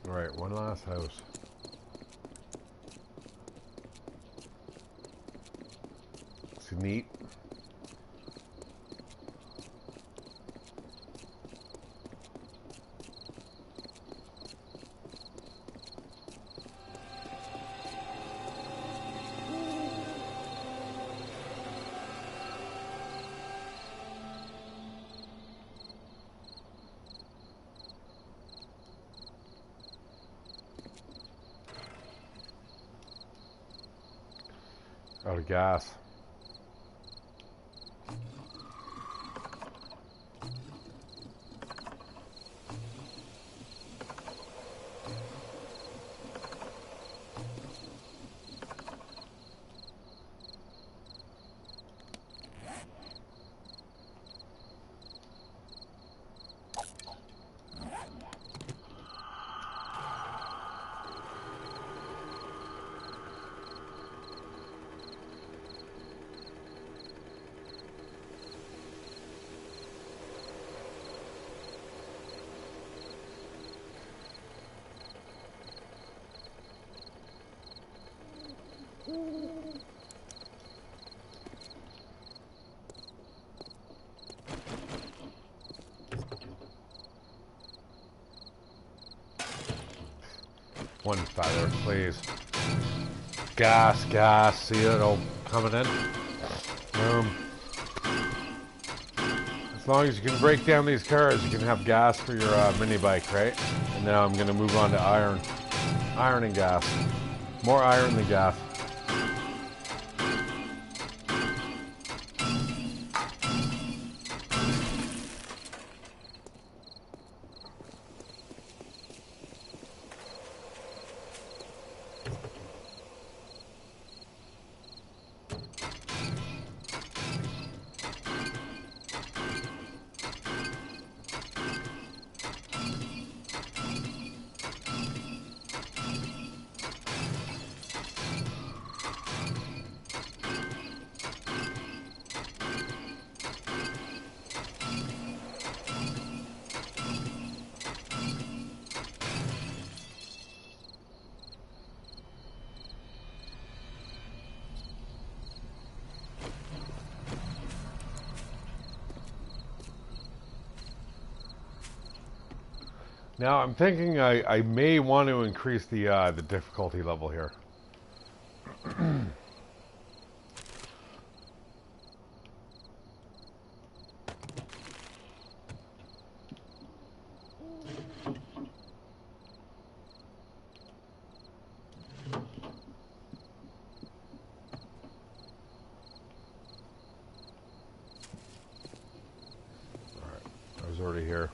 All right, one last house. It's neat. Out of gas. One feather, please. Gas, gas. See it all coming in? Boom. As long as you can break down these cars, you can have gas for your mini bike, right? And now I'm going to move on to iron. Iron and gas. More iron than gas. Now I'm thinking I may want to increase the difficulty level here. Alright, I was already here.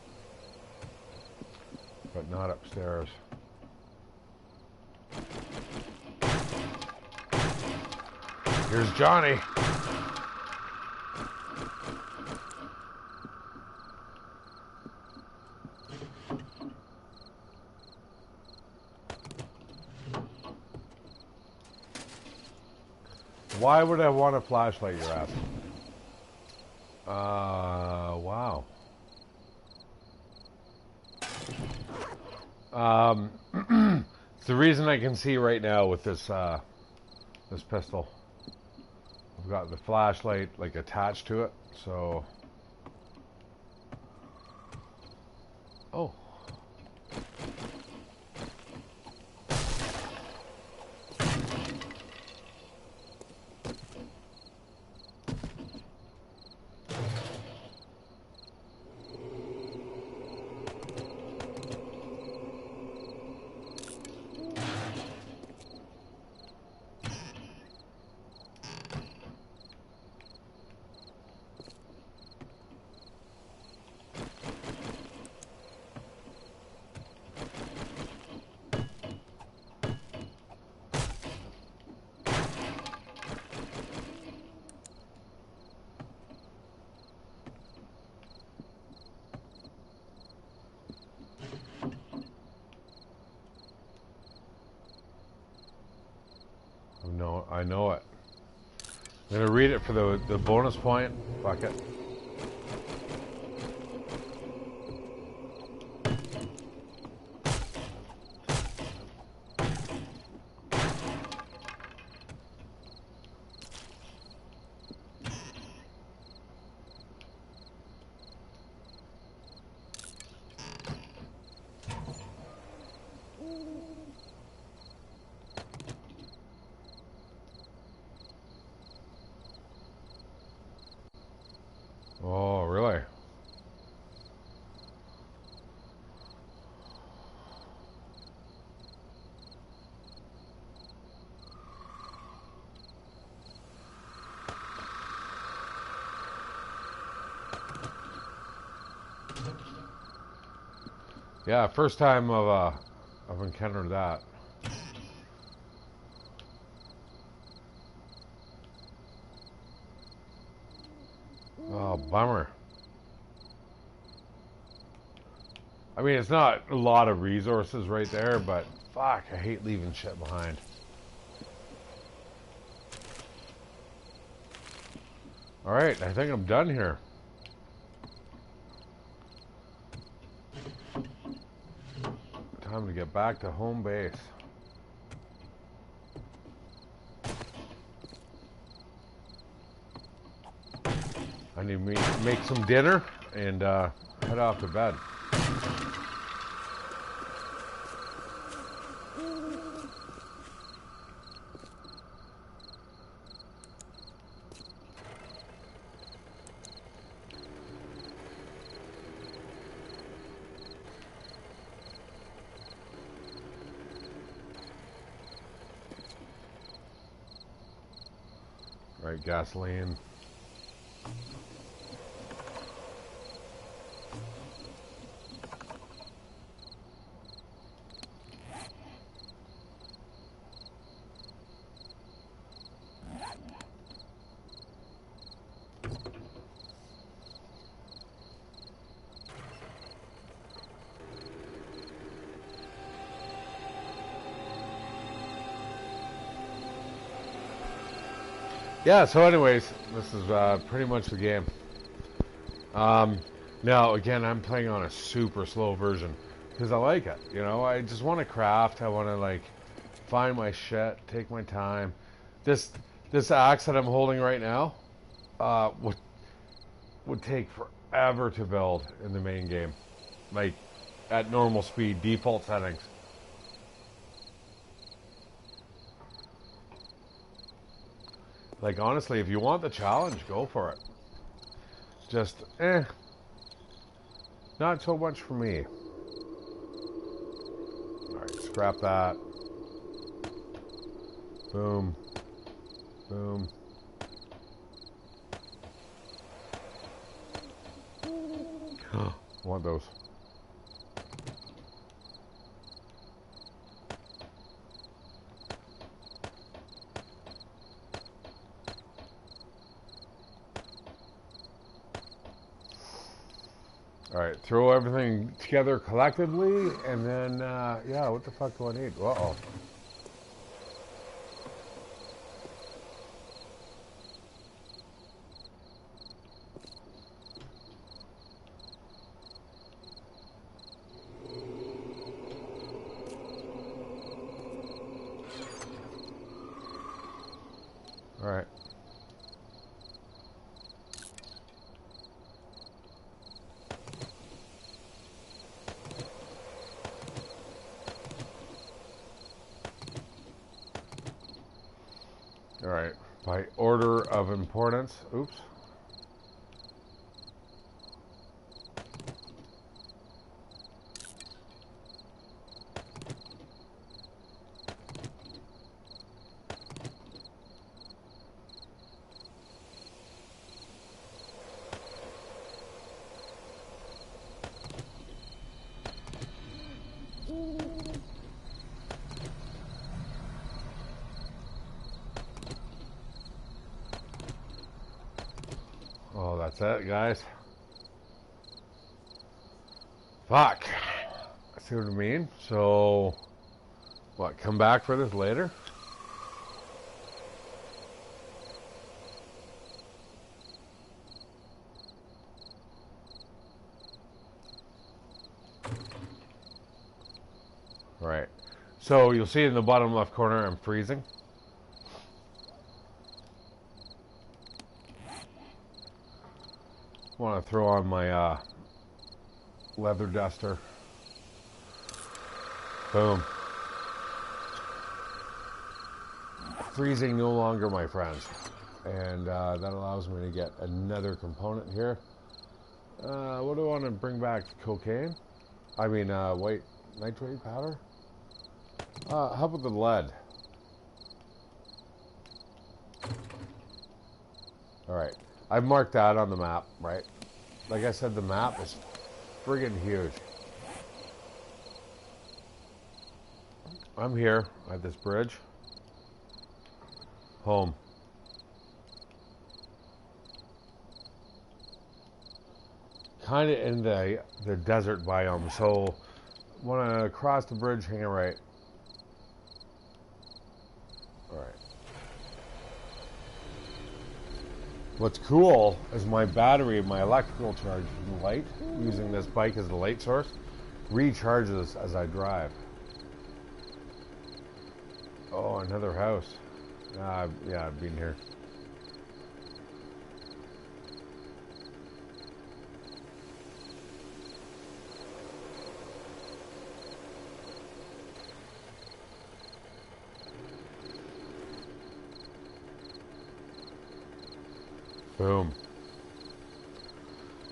But not upstairs. Here's Johnny. Why would I want a flashlight, you're asking? Wow. It's the reason I can see right now with this this pistol. I've got the flashlight like attached to it, so. Oh. No, I know it. I'm gonna read it for the bonus point. Fuck it. Oh, really? Yeah, first time I've encountered that. Oh, bummer. I mean, it's not a lot of resources right there, but fuck, I hate leaving shit behind. Alright, I think I'm done here. Time to get back to home base. I need to make some dinner and head off to bed. Right, gasoline. Yeah, so anyways, this is pretty much the game. Now, again, I'm playing on a super slow version because I like it. You know, I just want to craft. I want to, like, find my shit, take my time. This axe that I'm holding right now would take forever to build in the main game. Like, at normal speed, default settings. Like, honestly, if you want the challenge, go for it. Just, not so much for me. Alright, scrap that. Boom. Boom. Want those. Alright, throw everything together collectively, and then, yeah, what the fuck do I need? Uh-oh. All right. All right. By order of importance. Oops. Oh, that's it, guys. Fuck. See what I mean? So, what, come back for this later? Right. So, you'll see in the bottom left corner, I'm freezing. Want to throw on my leather duster. Boom. Freezing no longer, my friends. And that allows me to get another component here. What do I want to bring back? Cocaine? I mean, white nitrate powder? How about the lead? Alright. I've marked that on the map, right? Like I said, the map is friggin' huge. I'm here at this bridge. Home. Kind of in the desert biome, so want to cross the bridge, hang a right. Alright. What's cool is my battery, my electrical charge from the light, using this bike as the light source, recharges as I drive. Oh, another house. Yeah, I've been here. Boom.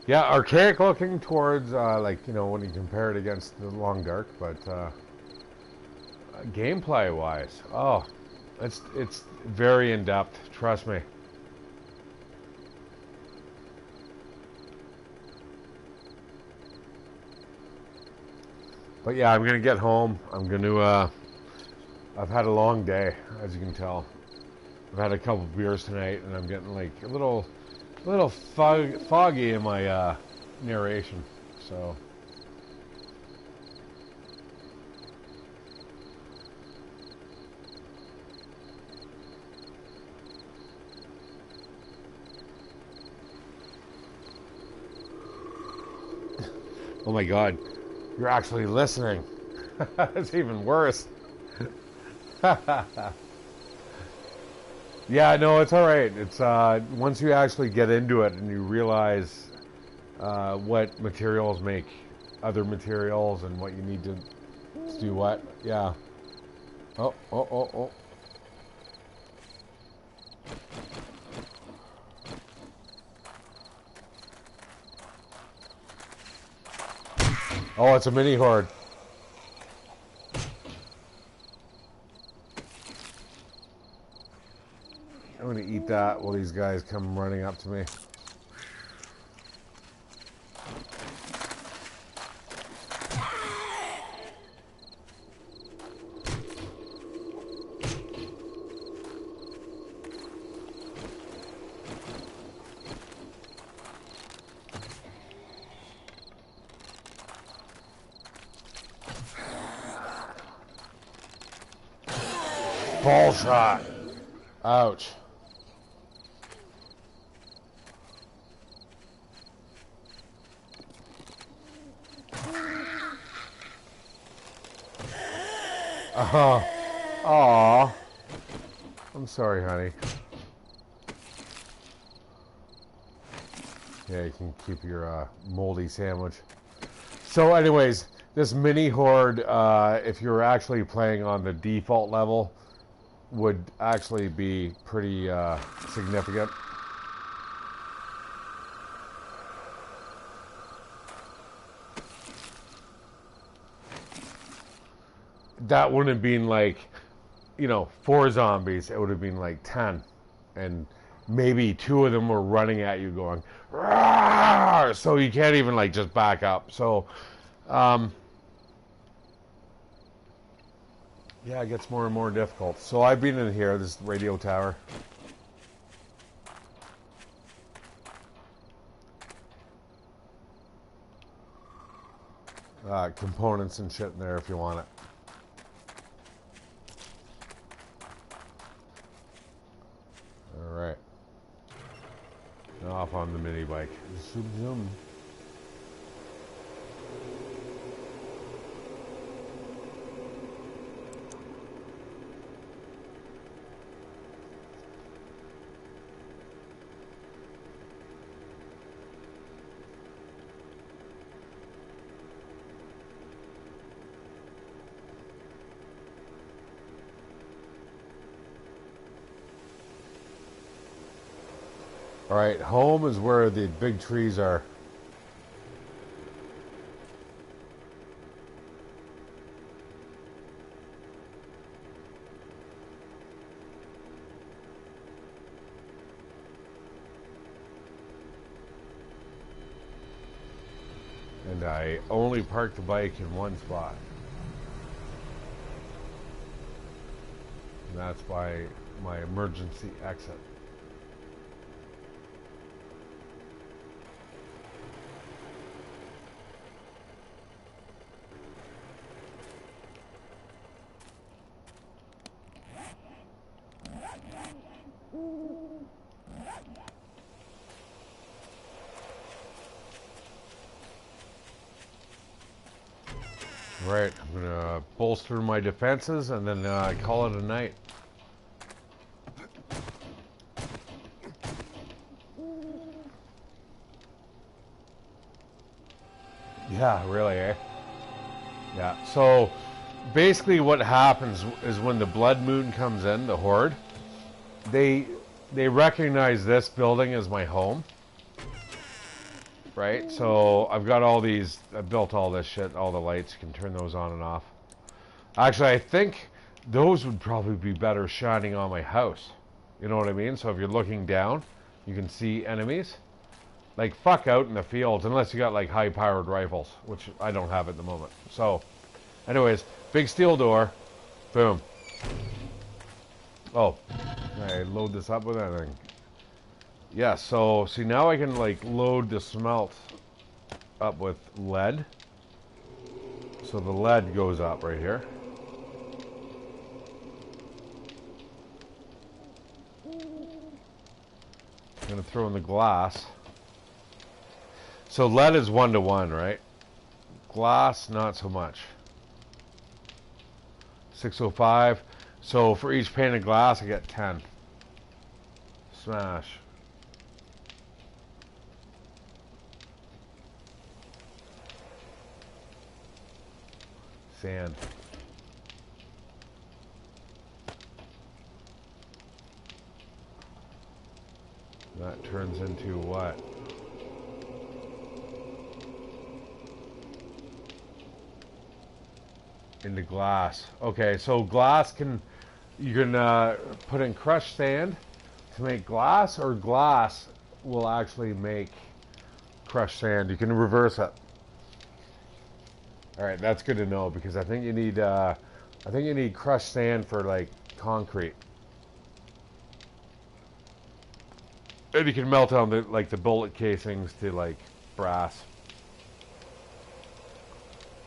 Yeah, archaic looking towards, like, you know, when you compare it against the Long Dark, but gameplay-wise, oh, it's very in-depth, trust me. But yeah, I'm going to get home. I'm going to, I've had a long day, as you can tell. I've had a couple beers tonight, and I'm getting like a little foggy in my narration. So, oh my God, you're actually listening. That's even worse. Yeah, no, it's all right. It's once you actually get into it and you realize what materials make other materials and what you need to do what. Yeah. Oh. Oh, it's a mini horde. I'm gonna eat that while these guys come running up to me. Ball shot. Ouch. Oh, aw. I'm sorry, honey. Yeah, you can keep your moldy sandwich. So anyways, this mini horde, if you're actually playing on the default level, would actually be pretty significant. That wouldn't have been like, 4 zombies. It would have been like 10. And maybe 2 of them were running at you going, "Rawr!" So you can't even like just back up. So, yeah, it gets more and more difficult. So I've been in here, this radio tower. Components and shit in there if you want it. Alright. Off on the mini bike. Zoom, zoom. Alright, home is where the big trees are. And I only park the bike in one spot. And that's by my emergency exit. Right, I'm gonna bolster my defenses and then call it a night. Yeah, really, eh? Yeah, so basically what happens is when the blood moon comes in, the horde, they recognize this building as my home. Right, so I've got all these, I built all this shit, all the lights, you can turn those on and off. Actually, I think those would probably be better shining on my house. You know what I mean? So if you're looking down, you can see enemies. Like, fuck out in the fields, unless you got like high-powered rifles, which I don't have at the moment. So, anyways, big steel door, boom. Oh, can I load this up with anything? Yeah, so see now I can like load the smelt up with lead. So the lead goes up right here. I'm gonna throw in the glass. So lead is 1-to-1, right? Glass, not so much. 605. So for each pane of glass I get 10. Smash. Sand. That turns into what? Into glass. Okay, so glass you can put in crushed sand to make glass, or glass will actually make crushed sand. You can reverse it. All right, that's good to know because I think you need crushed sand for like concrete, and you can melt down the bullet casings to like brass.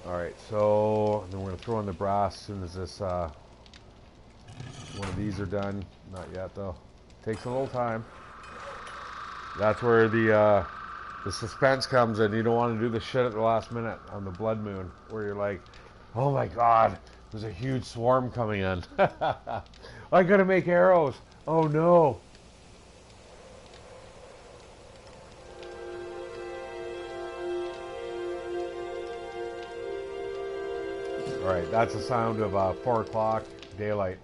All right, so then we're gonna throw in the brass as soon as this one of these are done. Not yet though. Takes a little time. That's where the suspense comes in. You don't want to do the shit at the last minute on the blood moon where you're like, oh my god, there's a huge swarm coming in. I gotta make arrows. Oh no. Alright, that's the sound of 4 o'clock, daylight.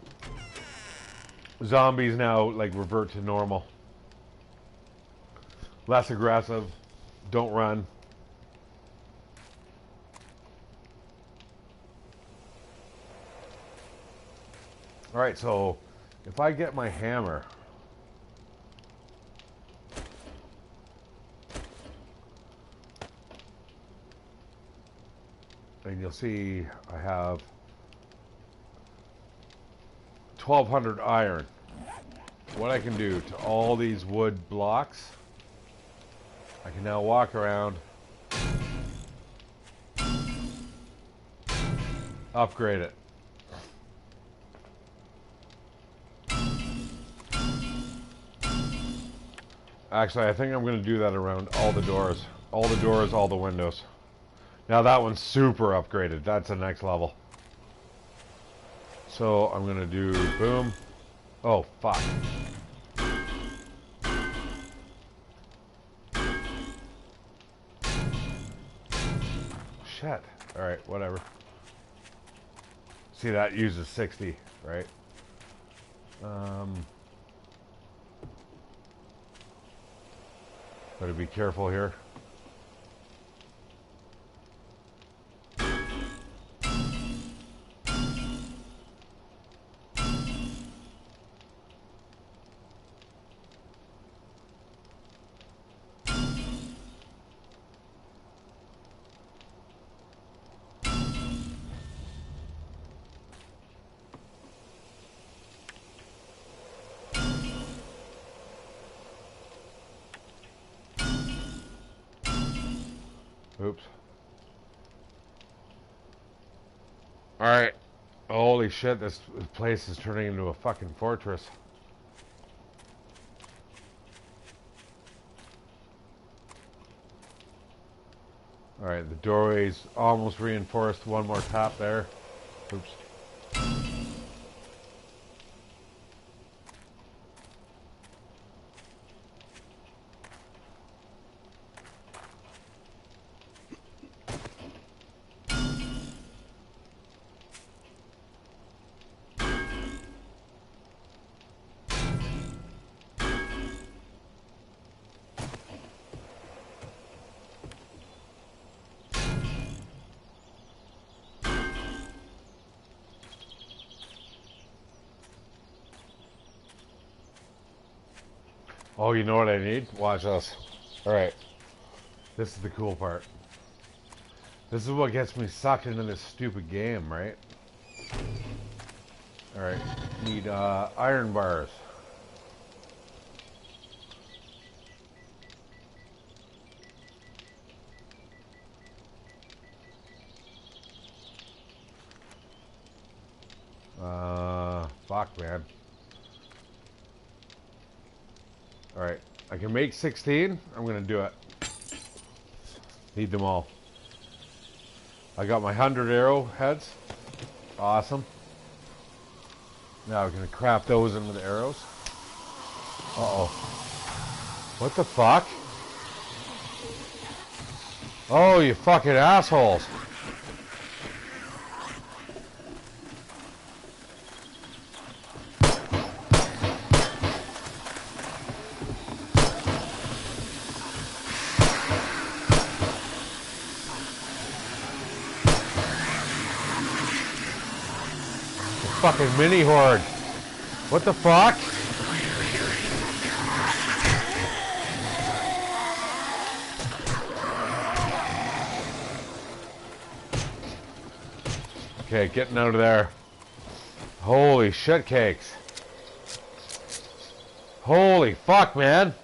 Zombies now, like, revert to normal. Less aggressive. Don't run. Alright, so if I get my hammer, and you'll see I have 1200 iron. What I can do to all these wood blocks, I can now walk around, upgrade it. Actually, I think I'm going to do that around all the doors. All the doors, all the windows. Now that one's super upgraded. That's the next level. So I'm going to do boom. Oh, fuck. Shit. Alright, whatever. See, that uses 60, right? Better be careful here. Oops. Alright. Holy shit, this place is turning into a fucking fortress. Alright, the doorway's almost reinforced. One more tap there. Oops. Oh, you know what I need? Watch this. Alright. This is the cool part. This is what gets me sucked into this stupid game, right? Alright. Need iron bars. Fuck, man. Alright, I can make 16. I'm gonna do it. Need them all. I got my 100 arrow heads. Awesome. Now we're gonna craft those into the arrows. Uh-oh. What the fuck? Oh, you fucking assholes. Fucking mini horde. What the fuck? Okay, getting out of there. Holy shit cakes. Holy fuck, man.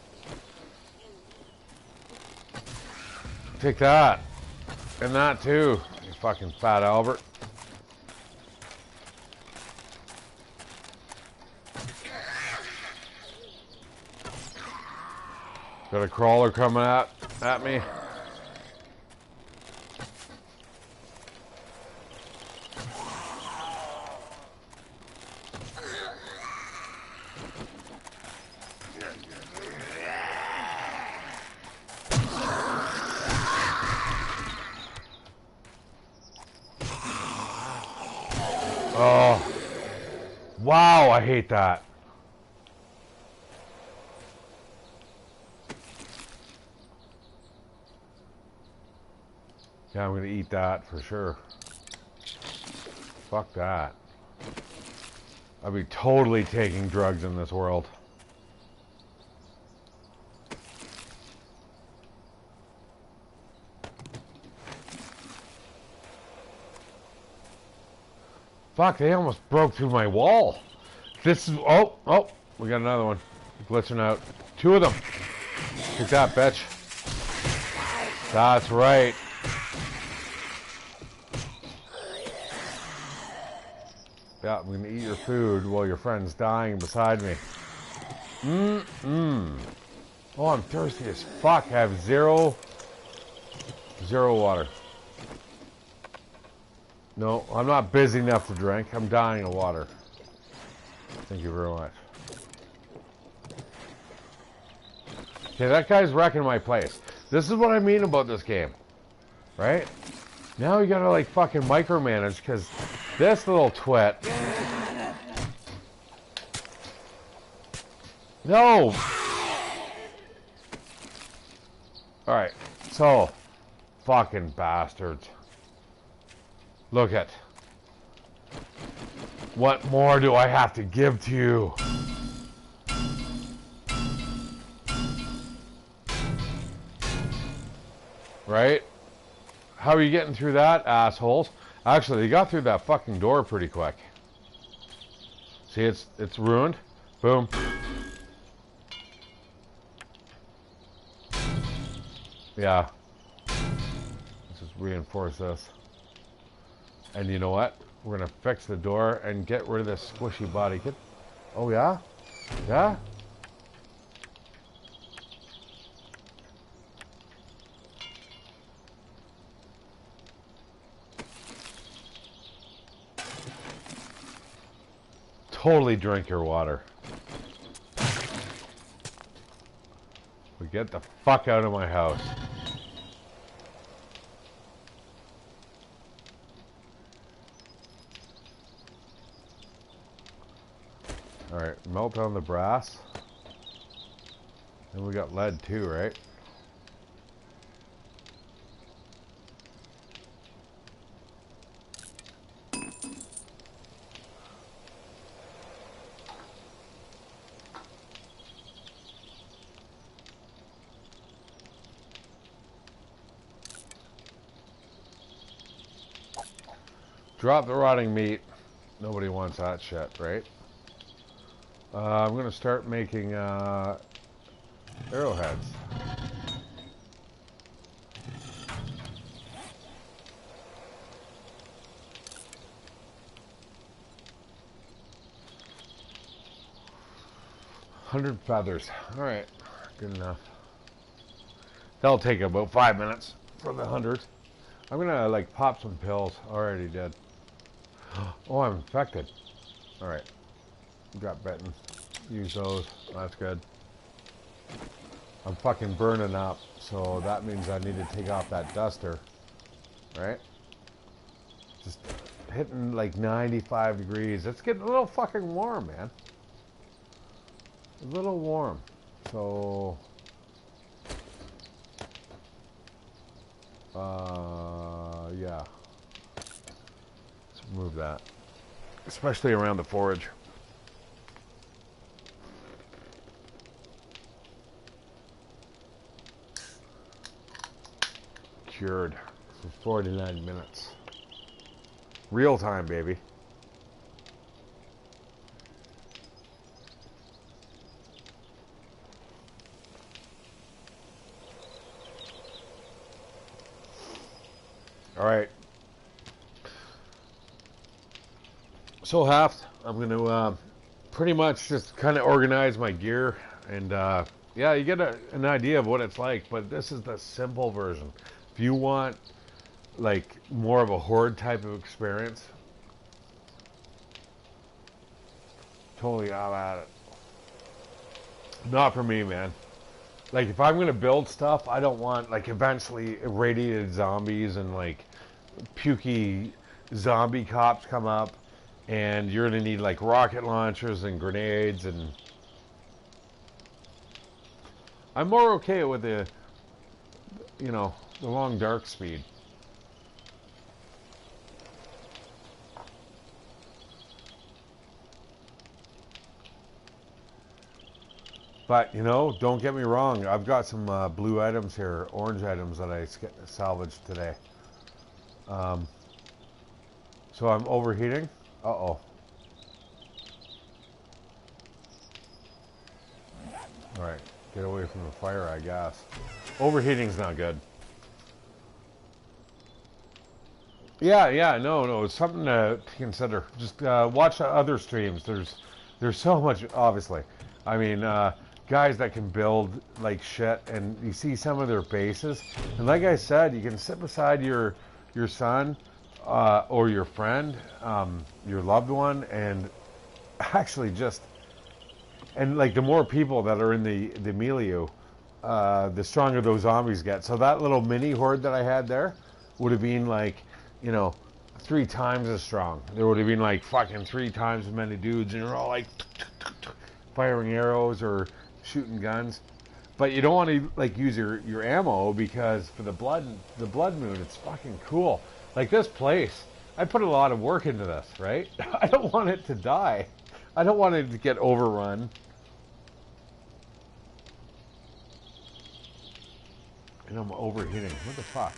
Take that. And that too. You fucking fat Albert. Got a crawler coming at me. Oh. Wow, I hate that. Yeah, I'm gonna eat that for sure. Fuck that. I'd be totally taking drugs in this world. Fuck, they almost broke through my wall. This is, oh, we got another one. Glitching out. 2 of them. Take that, bitch. That's right. Yeah, I'm gonna eat your food while your friend's dying beside me. Oh, I'm thirsty as fuck. I have zero water. No, I'm not busy enough to drink. I'm dying of water. Thank you very much. Okay, that guy's wrecking my place. This is what I mean about this game. Right? Now you gotta like fucking micromanage because this little twit. No! Alright, so fucking bastards. Look at. What more do I have to give to you? Right? How are you getting through that, assholes? Actually, they got through that fucking door pretty quick. See, it's ruined. Boom. Yeah. Let's just reinforce this. And you know what? We're gonna fix the door and get rid of this squishy body kid. Oh yeah? Yeah? Totally drink your water. But get the fuck out of my house. Alright, melt down the brass. And we got lead too, right? Drop the rotting meat. Nobody wants that shit, right? I'm gonna start making arrowheads. $100 feathers. All right, good enough. That'll take about 5 minutes for the 100. I'm gonna like pop some pills. Already did. Oh, I'm infected. All right. Got bitten. Use those. That's good. I'm fucking burning up, so that means I need to take off that duster. Right? Just hitting like 95 degrees. It's getting a little fucking warm, man. A little warm. So... yeah. Let's remove that. Especially around the forage. Cured for 49 minutes. Real time, baby. All right. So Haft, I'm going to pretty much just kind of organize my gear and yeah, you get an idea of what it's like, but this is the simple version. If you want like more of a horde type of experience, totally out at it. Not for me, man. Like if I'm going to build stuff, I don't want like eventually irradiated zombies and like pukey zombie cops come up And you're going to need like rocket launchers and grenades, and I'm more okay with the, you know, the long dark speed. But, you know, don't get me wrong. I've got some blue items here, orange items that I salvaged today. So I'm overheating. Uh-oh. All right, get away from the fire, I guess. Overheating's not good. Yeah, no, it's something to consider. Just watch other streams. There's so much, obviously. I mean, guys that can build like shit, and you see some of their bases. And like I said, you can sit beside your son or your friend, your loved one, and actually just, and like the more people that are in the milieu, the stronger those zombies get. So that little mini horde that I had there would have been like, you know, 3 times as strong. There would have been like fucking 3 times as many dudes, and they're all like firing arrows or shooting guns. But you don't want to like use your ammo, because for the blood moon, it's fucking cool. Like this place, I put a lot of work into this, right? I don't want it to die. I don't want it to get overrun. And I'm overheating. What the fuck?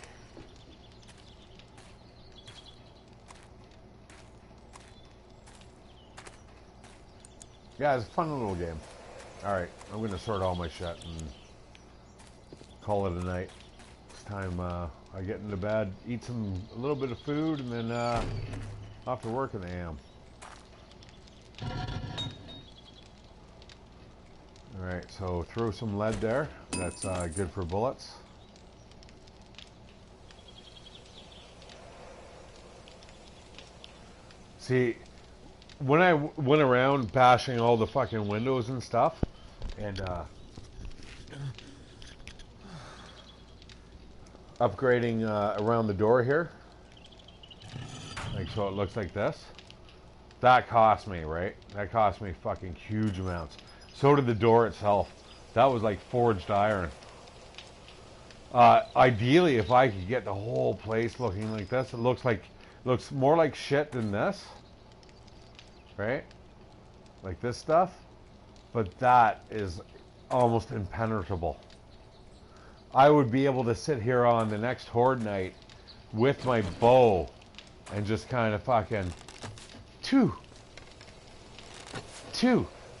Yeah, it's a fun little game. Alright, I'm going to sort all my shit and call it a night. It's time I get into bed, eat a little bit of food, and then off to work in the AM. Alright, so throw some lead there. That's good for bullets. See, when I went around bashing all the fucking windows and stuff, and upgrading around the door here, like so it looks like this, that cost me, right? That cost me fucking huge amounts. So did the door itself. That was like forged iron. Ideally, if I could get the whole place looking like this, it looks more like shit than this, right? Like this stuff, but that is almost impenetrable. I would be able to sit here on the next horde night with my bow and just kind of fucking two,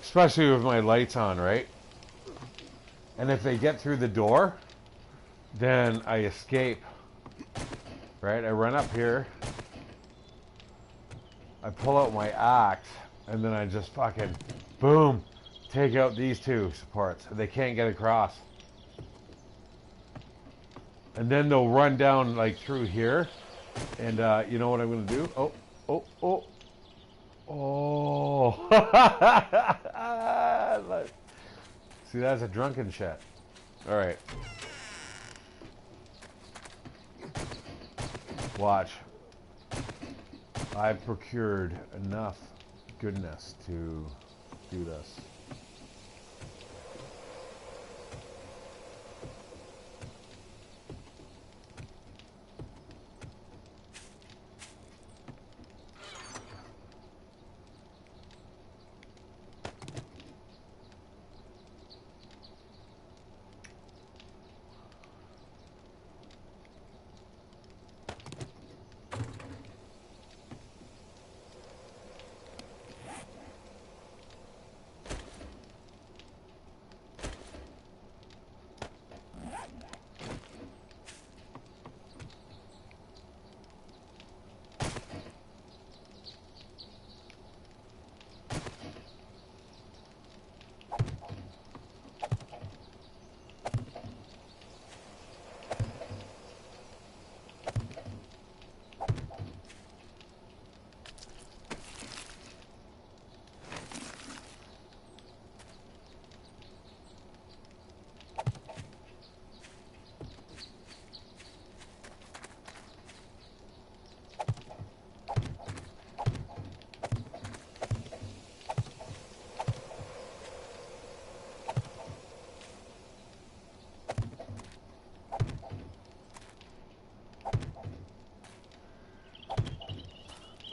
especially with my lights on, right? And if they get through the door, then I escape, right? I run up here, I pull out my axe, and then I just fucking, boom, take out these 2 supports. They can't get across. And then they'll run down like through here, and you know what I'm going to do? Oh. See, that's a drunken shit. All right. Watch. I've procured enough goodness to do this.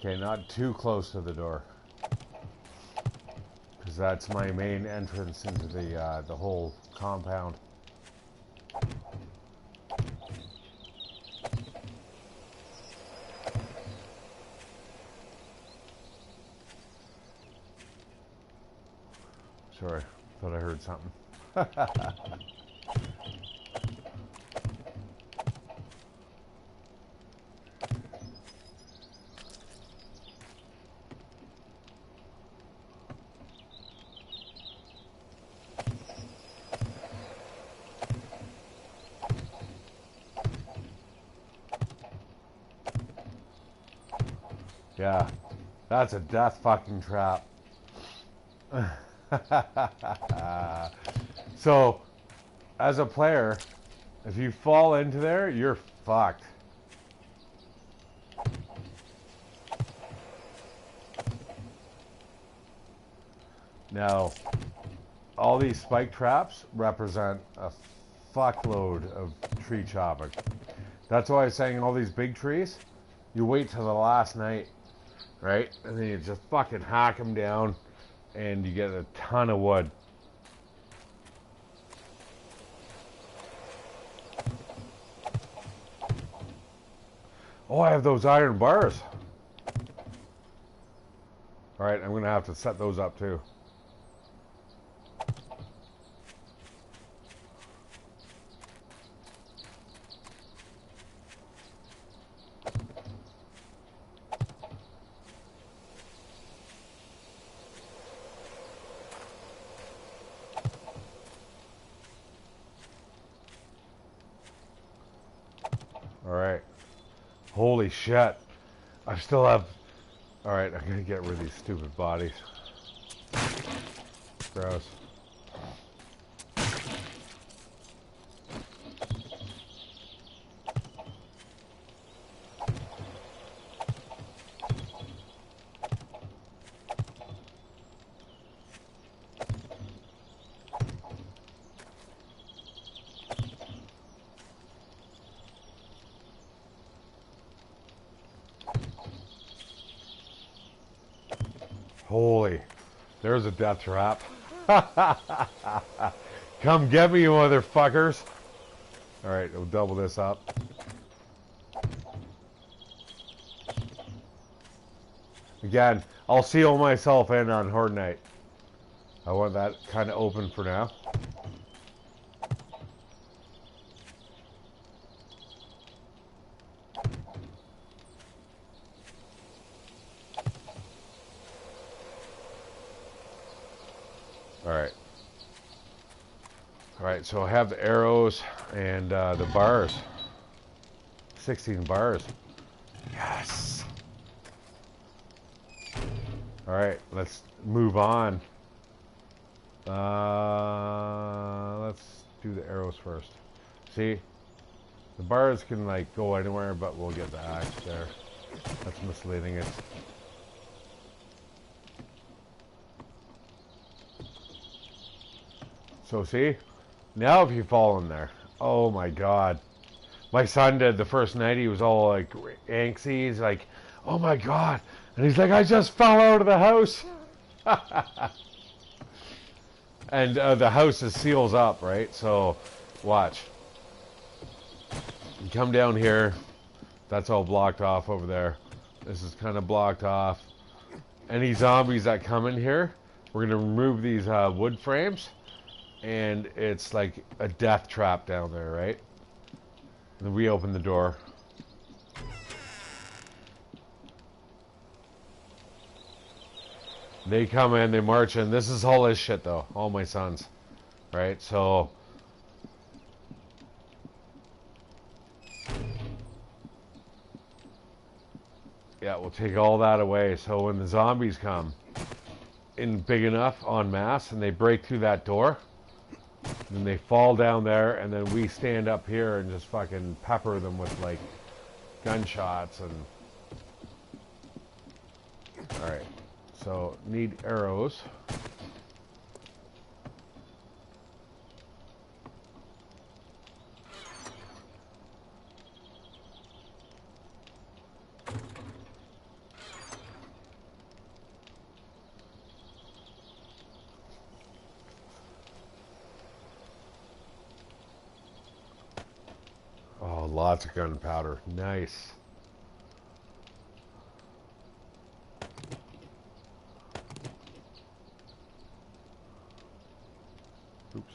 Okay, not too close to the door. Because that's my main entrance into the whole compound. Sorry, thought I heard something. Yeah, that's a death fucking trap. So, as a player, if you fall into there, you're fucked. Now, all these spike traps represent a fuckload of tree chopping. That's why I was saying all these big trees, you wait till the last night, right? And then you just fucking hack them down and you get a ton of wood. Oh, I have those iron bars. All right, I'm gonna have to set those up too. All right. Holy shit. I still have... Alright, I'm gonna get rid of these stupid bodies. Gross. Holy, there's a death trap. Come get me, you motherfuckers. Alright, we'll double this up. Again, I'll seal myself in on Horde Night. I want that kind of open for now. Alright. Alright, so I have the arrows and the bars. 16 bars. Yes! Alright, let's move on. Let's do the arrows first. See? The bars can like go anywhere, but we'll get the axe there. That's misleading it. So see? Now if you fall in there, oh my god. My son did the first night, he was all like angsty, he's like, oh my god. And he's like, I just fell out of the house. And the house is seals up, right? So watch. You come down here, that's all blocked off over there. This is kind of blocked off. Any zombies that come in here, we're gonna remove these wood frames. And it's like a death trap down there, right? And then we open the door. They come in, they march in. This is all his shit, though. All my sons. Right? So... yeah, we'll take all that away. So when the zombies come in big enough, en masse, and they break through that door... then they fall down there, and then we stand up here and just fucking pepper them with, like, gunshots and... Alright, so need arrows. Lots of gunpowder. Nice. Oops.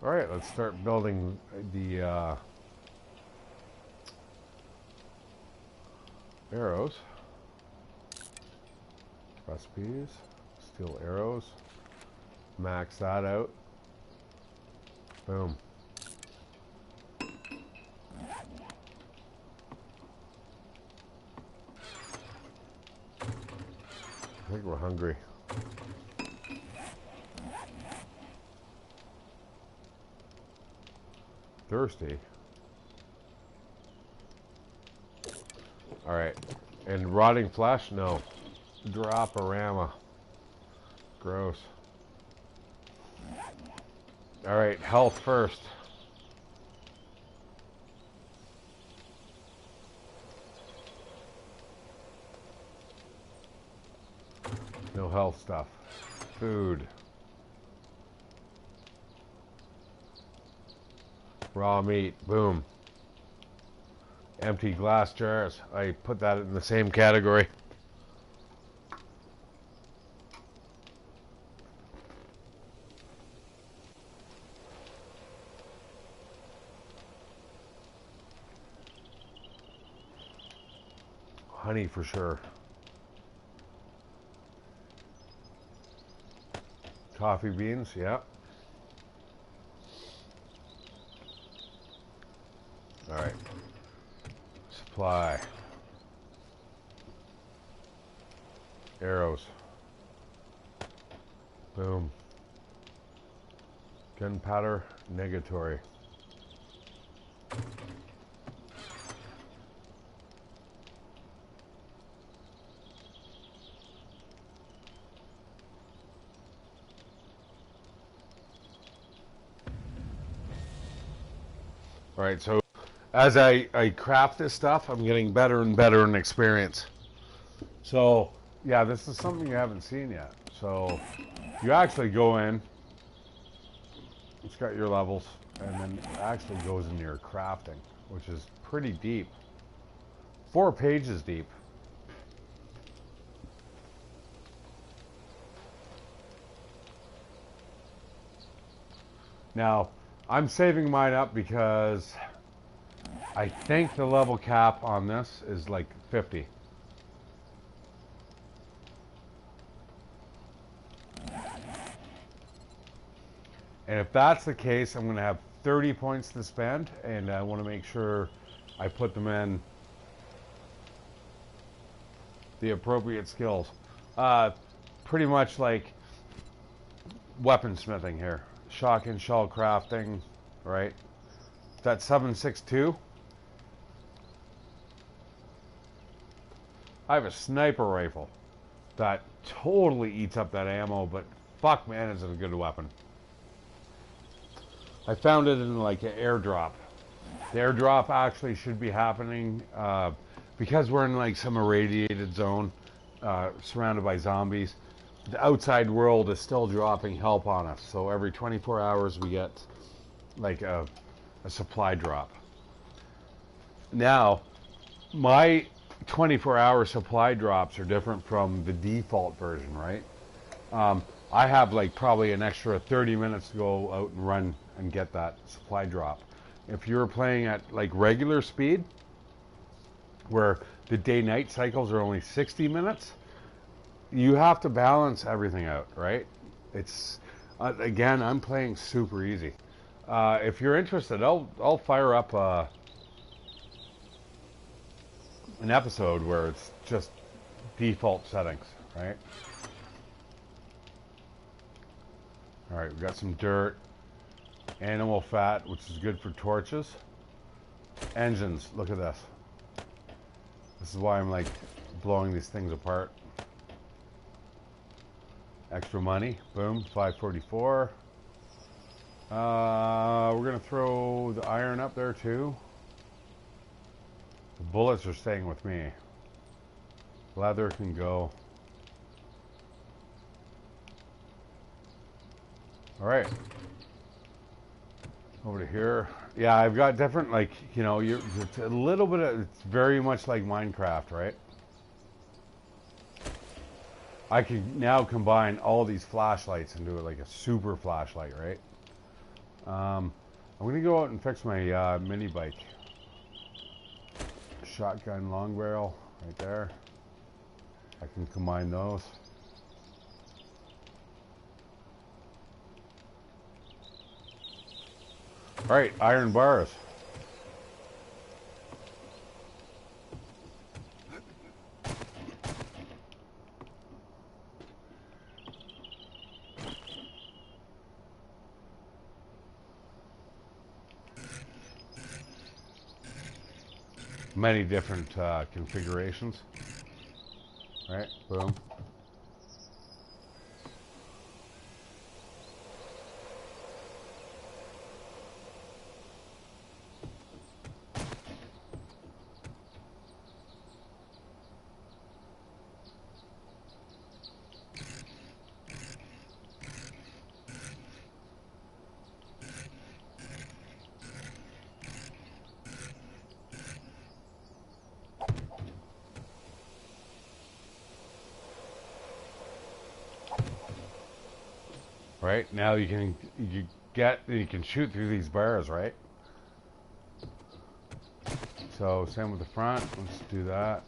All right, let's start building the arrows. Recipes. Steel arrows. Max that out. Boom. I think we're hungry. Thirsty. All right. And rotting flesh? No. Drop-a-rama. Gross. All right, health first. No health stuff. Food. Raw meat. Boom. Empty glass jars. I put that in the same category. Honey for sure. Coffee beans, yeah. All right. Supply. Arrows. Boom. Gunpowder, negatory. All right, so as I craft this stuff, I'm getting better and better in experience. So, yeah, this is something you haven't seen yet. So, you actually go in, it's got your levels, and then it actually goes into your crafting, which is pretty deep. 4 pages deep. Now, I'm saving mine up because I think the level cap on this is like 50. And if that's the case, I'm going to have 30 points to spend, and I want to make sure I put them in the appropriate skills. Pretty much like weaponsmithing here. Shock and shell crafting, right? That 7.62. I have a sniper rifle that totally eats up that ammo, but fuck man, is it a good weapon. I found it in like an airdrop. The airdrop actually should be happening because we're in like some irradiated zone surrounded by zombies. The outside world is still dropping help on us. So every 24 hours we get like a supply drop. Now, my 24-hour supply drops are different from the default version, right? I have like probably an extra 30 minutes to go out and run and get that supply drop. If you're playing at like regular speed, where the day-night cycles are only 60 minutes, you have to balance everything out, right? It's again, I'm playing super easy. If you're interested, I'll fire up an episode where it's just default settings, right? All right, we got some dirt, animal fat, which is good for torches. Engines, look at this. This is why I'm like blowing these things apart. Extra money, boom, 544. We're gonna throw the iron up there too. The bullets are staying with me. Leather can go. All right, Over to here. Yeah, I've got different, like, you know, it's a little bit of, it's very much like Minecraft, right? I can now combine all these flashlights and do it like a super flashlight, right? I'm gonna go out and fix my mini bike. Shotgun long barrel right there. I can combine those. All right, iron bars. Many different configurations. Right, boom. Right, now you can shoot through these bars, right? So same with the front. Let's do that.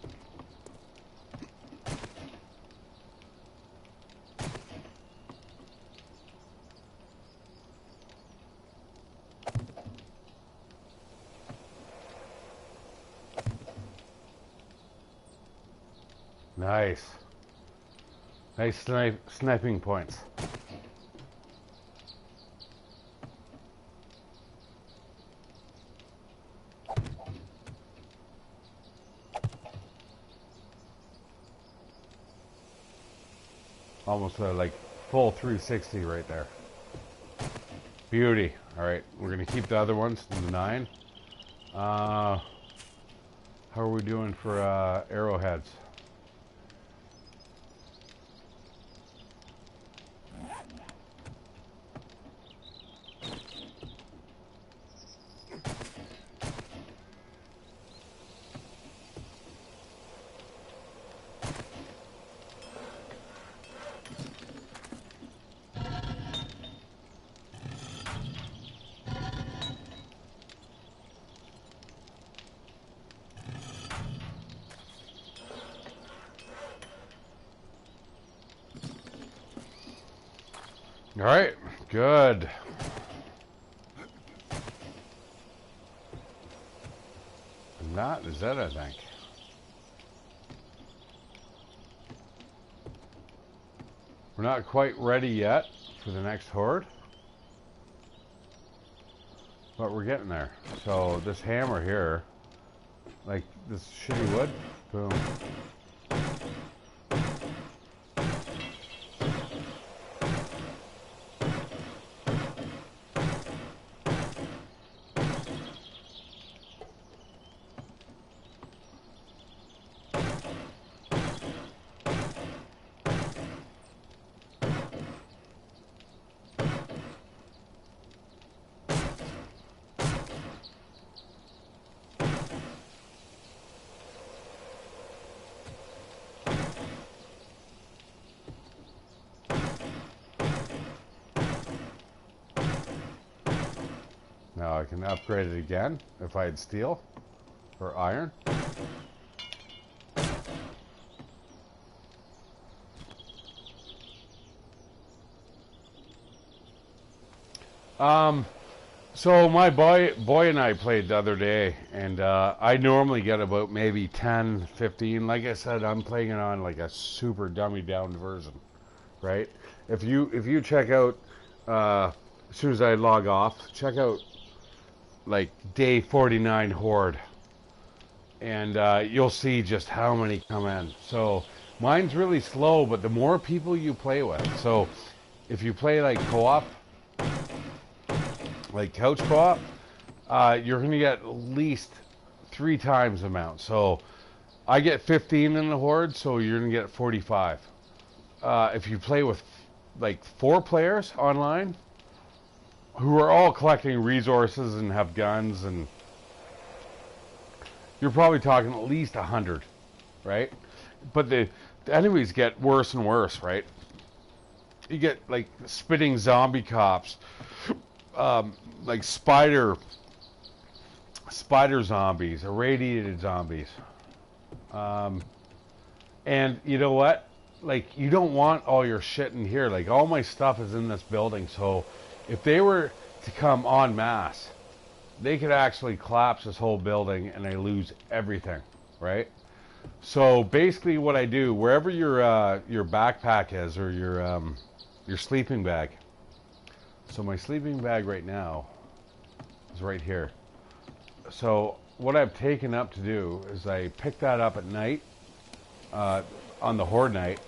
Nice. Nice sniping points. Almost like full 360 right there. Beauty. All right, we're gonna keep the other ones in the 9. How are we doing for arrowheads? All right, good. And that is it, I think. We're not quite ready yet for the next horde, but we're getting there. So this hammer here, like this shitty wood, boom. Now I can upgrade it again if I had steel or iron. So my boy and I played the other day, and I normally get about maybe 10, 15. Like I said, I'm playing it on like a super dummy down version, right? If you check out, as soon as I log off, check out like day 49 horde, and you'll see just how many come in. So mine's really slow, but the more people you play with, so if you play like co-op, like couch co-op, you're gonna get at least 3 times the amount. So I get 15 in the horde, so you're gonna get 45. If you play with like 4 players online, who are all collecting resources and have guns, and you're probably talking at least 100, right? But the enemies get worse and worse, right? You get like spitting zombie cops, like spider zombies, irradiated zombies, and you know what? Like, you don't want all your shit in here. Like, all my stuff is in this building, so if they were to come en masse, they could actually collapse this whole building and I lose everything, right? So basically what I do, wherever your backpack is, or your sleeping bag. So my sleeping bag right now is right here. So what I've taken up to do is I pick that up at night, on the horde night,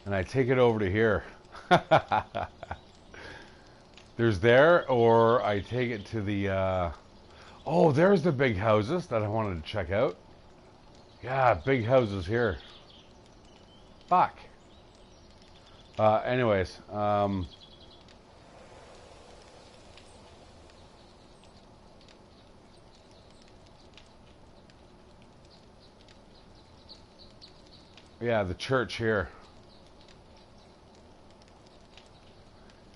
and I take it over to here. There's there, or I take it to the, oh, there's the big houses that I wanted to check out. Yeah, big houses here. Fuck. Anyways, yeah, the church here.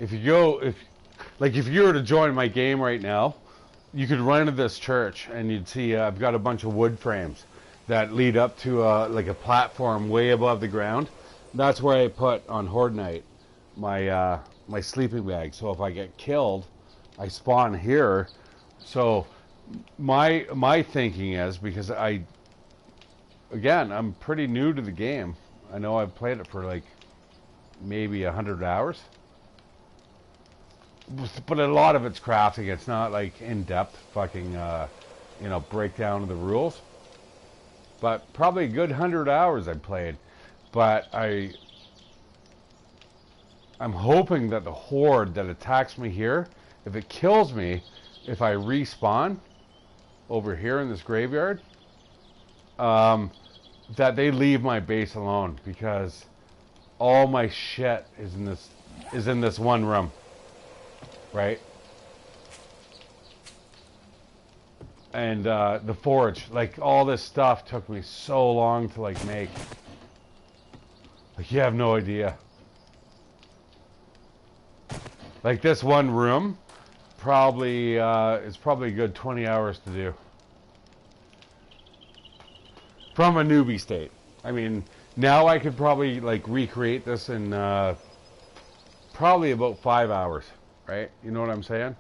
If you were to join my game right now, you could run into this church and you'd see I've got a bunch of wood frames that lead up to like a platform way above the ground. That's where I put on horde night my my sleeping bag. So if I get killed, I spawn here. So my thinking is, because I'm pretty new to the game. I know I've played it for like maybe 100 hours. But a lot of it's crafting. It's not like in-depth fucking, breakdown of the rules. But probably a good 100 hours I played. But I'm hoping that the horde that attacks me here, if it kills me, if I respawn over here in this graveyard, that they leave my base alone, because all my shit is in this one room. Right? And the forge, like, all this stuff took me so long to like make. Like, you have no idea. Like, this one room probably is probably a good 20 hours to do. From a newbie state. I mean, now I could probably like recreate this in probably about 5 hours. Right? You know what I'm saying?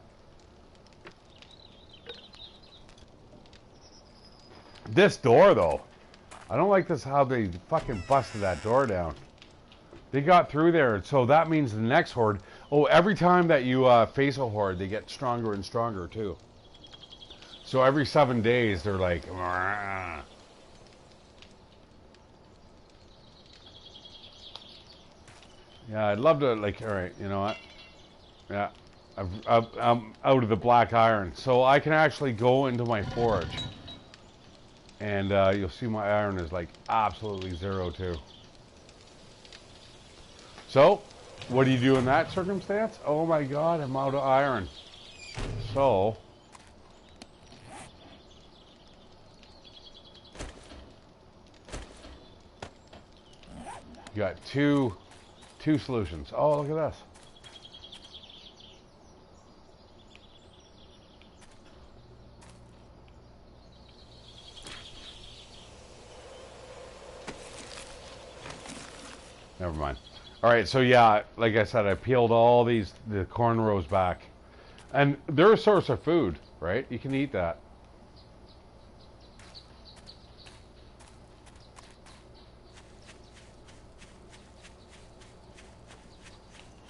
This door, though. I don't like this, how they fucking busted that door down. They got through there, so that means the next horde... Oh, every time that you face a horde, they get stronger and stronger, too. So every 7 days, they're like... Rah. Yeah, I'd love to, like... Alright, you know what? Yeah, I'm out of the black iron, so I can actually go into my forge, and you'll see my iron is like absolutely zero too. So, what do you do in that circumstance? Oh my God, I'm out of iron. So, you got two solutions. Oh, look at this. Never mind. All right, so yeah, like I said, I peeled all the corn rows back. And they're a source of food, right? You can eat that.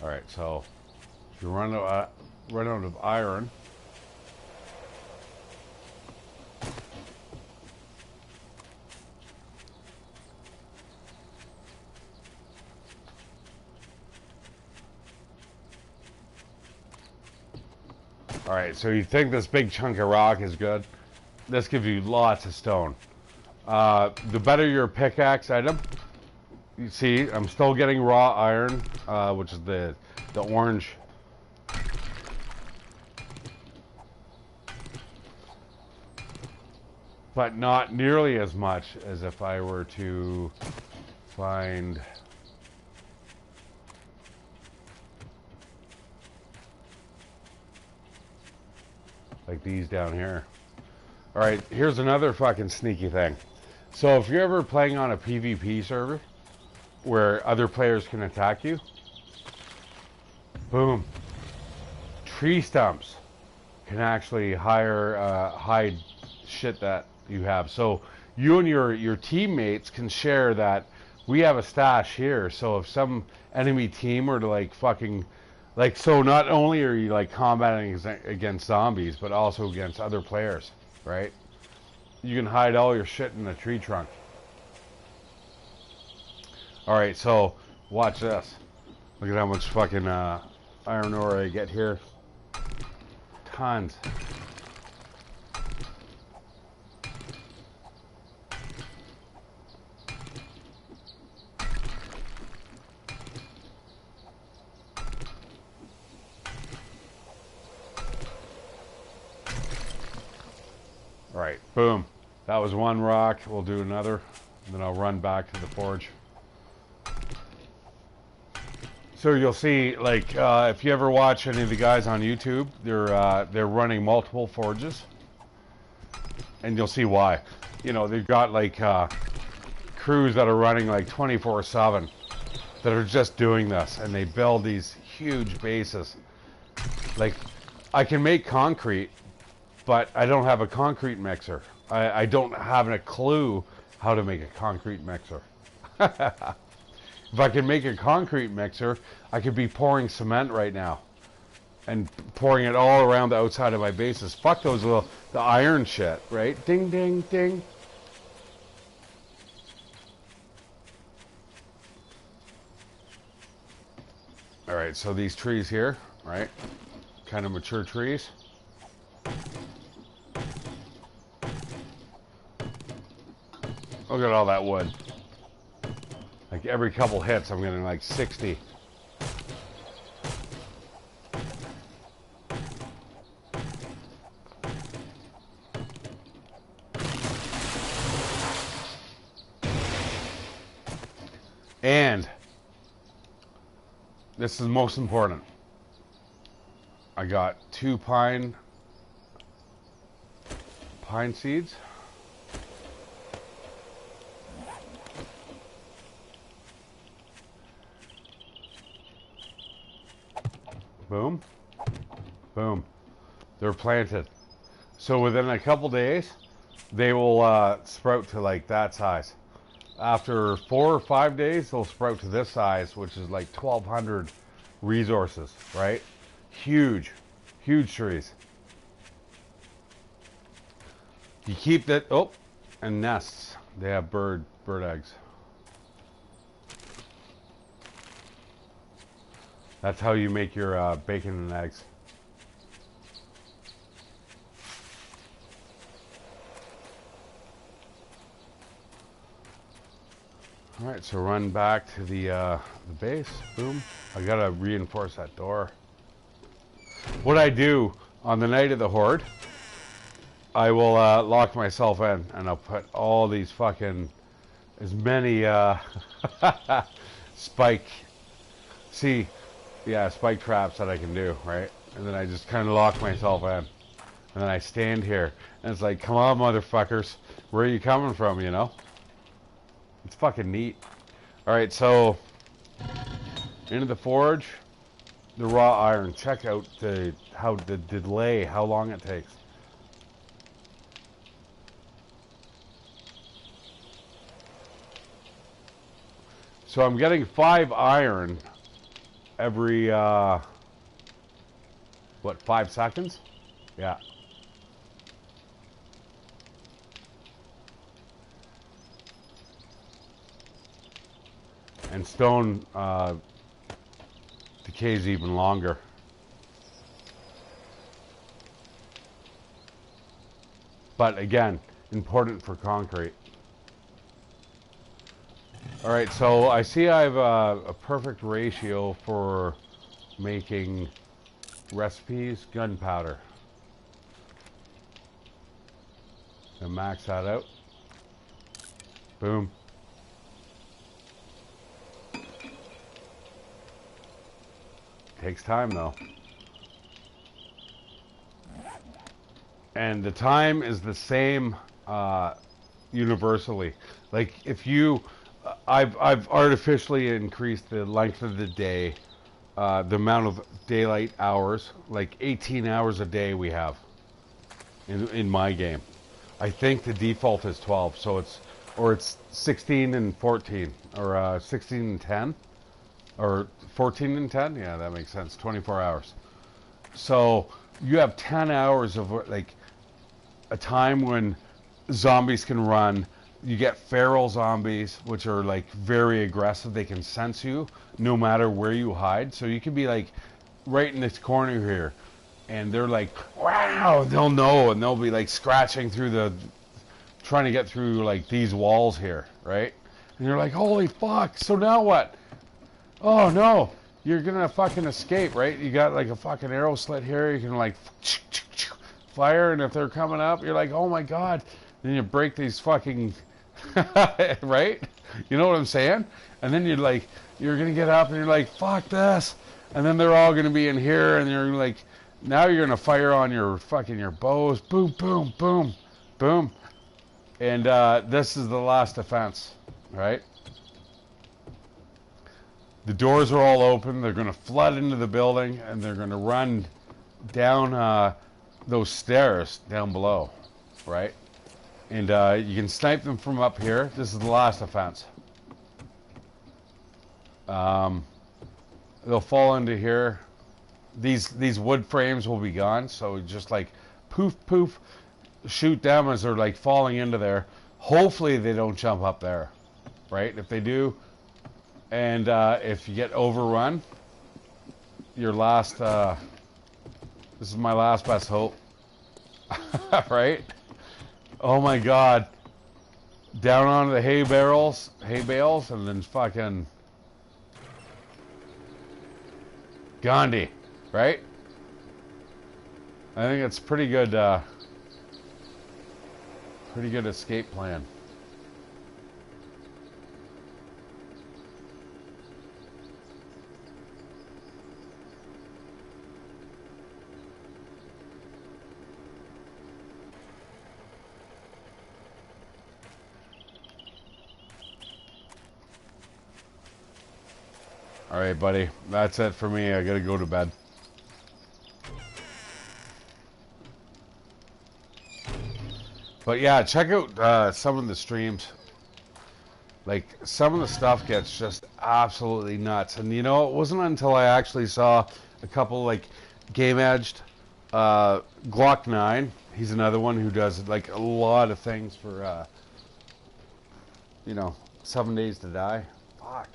All right, so if you run out of iron, all right, so you think this big chunk of rock is good? This gives you lots of stone. The better your pickaxe item, you see, I'm still getting raw iron, which is the orange. But not nearly as much as if I were to find like these down here. All right, here's another fucking sneaky thing. So if you're ever playing on a PvP server where other players can attack you, boom, tree stumps can actually hide shit that you have. So you and your teammates can share that we have a stash here. So if some enemy team were to like fucking like, so not only are you like combating against zombies, but also against other players, right? You can hide all your shit in the tree trunk. All right, so watch this. Look at how much fucking iron ore I get here. Tons. All right, boom. That was one rock. We'll do another, and then I'll run back to the forge. So you'll see, like, if you ever watch any of the guys on YouTube, they're running multiple forges, and you'll see why. You know, they've got like crews that are running like 24/7 that are just doing this, and they build these huge bases. Like, I can make concrete, but I don't have a concrete mixer. I don't have a clue how to make a concrete mixer. If I could make a concrete mixer, I could be pouring cement right now and pouring it all around the outside of my bases. Fuck those the iron shit, right? Ding, ding, ding. All right, so these trees here, right? Kind of mature trees. Look at all that wood. Like every couple hits, I'm getting like 60. And this is most important. I got 2 pine seeds. Boom, boom. They're planted. So within a couple days, they will sprout to like that size. After 4 or 5 days, they'll sprout to this size, which is like 1,200 resources, right? Huge, huge trees. You keep that, oh, and nests. They have bird eggs. That's how you make your bacon and eggs. All right, so run back to the base. Boom. I gotta reinforce that door. What I do on the night of the horde, I will lock myself in, and I'll put all these fucking, as many spike traps that I can do, right? And then I just kind of lock myself in. And then I stand here. And it's like, come on, motherfuckers. Where are you coming from, you know? It's fucking neat. Alright, so into the forge, the raw iron. Check out the delay, how long it takes. So I'm getting 5 iron every, what, 5 seconds? Yeah. And stone decays even longer. But again, important for concrete. All right, so I see I have a perfect ratio for making recipes, gunpowder. And max that out. Boom. Takes time though. And the time is the same universally. Like if you, I've artificially increased the length of the day, the amount of daylight hours, like 18 hours a day we have in my game. I think the default is 12, so it's 16 and 14, or 16 and 10, or 14 and 10. Yeah, that makes sense. 24 hours. So you have 10 hours of like a time when zombies can run. You get feral zombies, which are like very aggressive. They can sense you no matter where you hide. So you can be like right in this corner here, and they're like, wow, they'll know, and they'll be like scratching through trying to get through like these walls here, right? And you're like, holy fuck, so now what? Oh no, you're gonna fucking escape, right? You got like a fucking arrow slit here, you can like fire, and if they're coming up, you're like, oh my god. Then you break these fucking, right? You know what I'm saying? And then you're gonna get up and you're like, fuck this. And then they're all gonna be in here, and you're like, now you're gonna fire on your bows, boom, boom, boom, boom. And this is the last defense, right? The doors are all open. They're going to flood into the building, and they're going to run down those stairs down below, right? And you can snipe them from up here. This is the last defense. They'll fall into here. These wood frames will be gone, so just like poof, poof, shoot them as they're like falling into there. Hopefully they don't jump up there, right? If they do, and if you get overrun, your last, this is my last best hope, right? Oh my god. Down onto the hay bales, and then fucking Gandhi, right? I think it's pretty good escape plan. All right, buddy. That's it for me. I gotta go to bed. But yeah, check out some of the streams. Like, some of the stuff gets just absolutely nuts. And you know, it wasn't until I actually saw a couple, like, game-edged Glock 9. He's another one who does, like, a lot of things for, you know, 7 Days to Die. Fuck.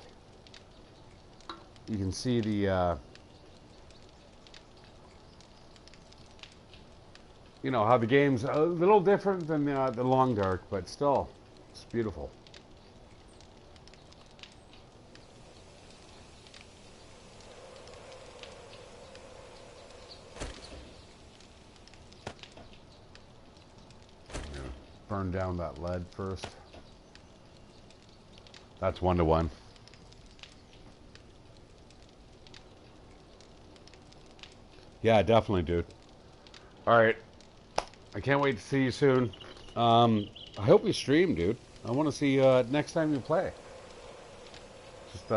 You can see the, you know, how the game's a little different than the Long Dark, but still, it's beautiful. I'm gonna burn down that lead first. That's 1-to-1. Yeah, definitely, dude. All right. I can't wait to see you soon. I hope you stream, dude. I want to see next time you play. Just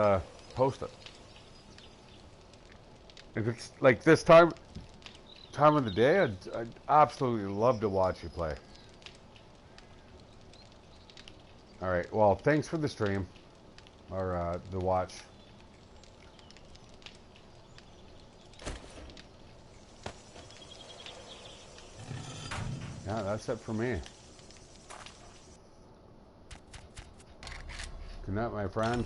post it. If it's like this time of the day, I'd absolutely love to watch you play. All right. Well, thanks for the stream or the watch. Yeah, that's it for me. Good night, my friend.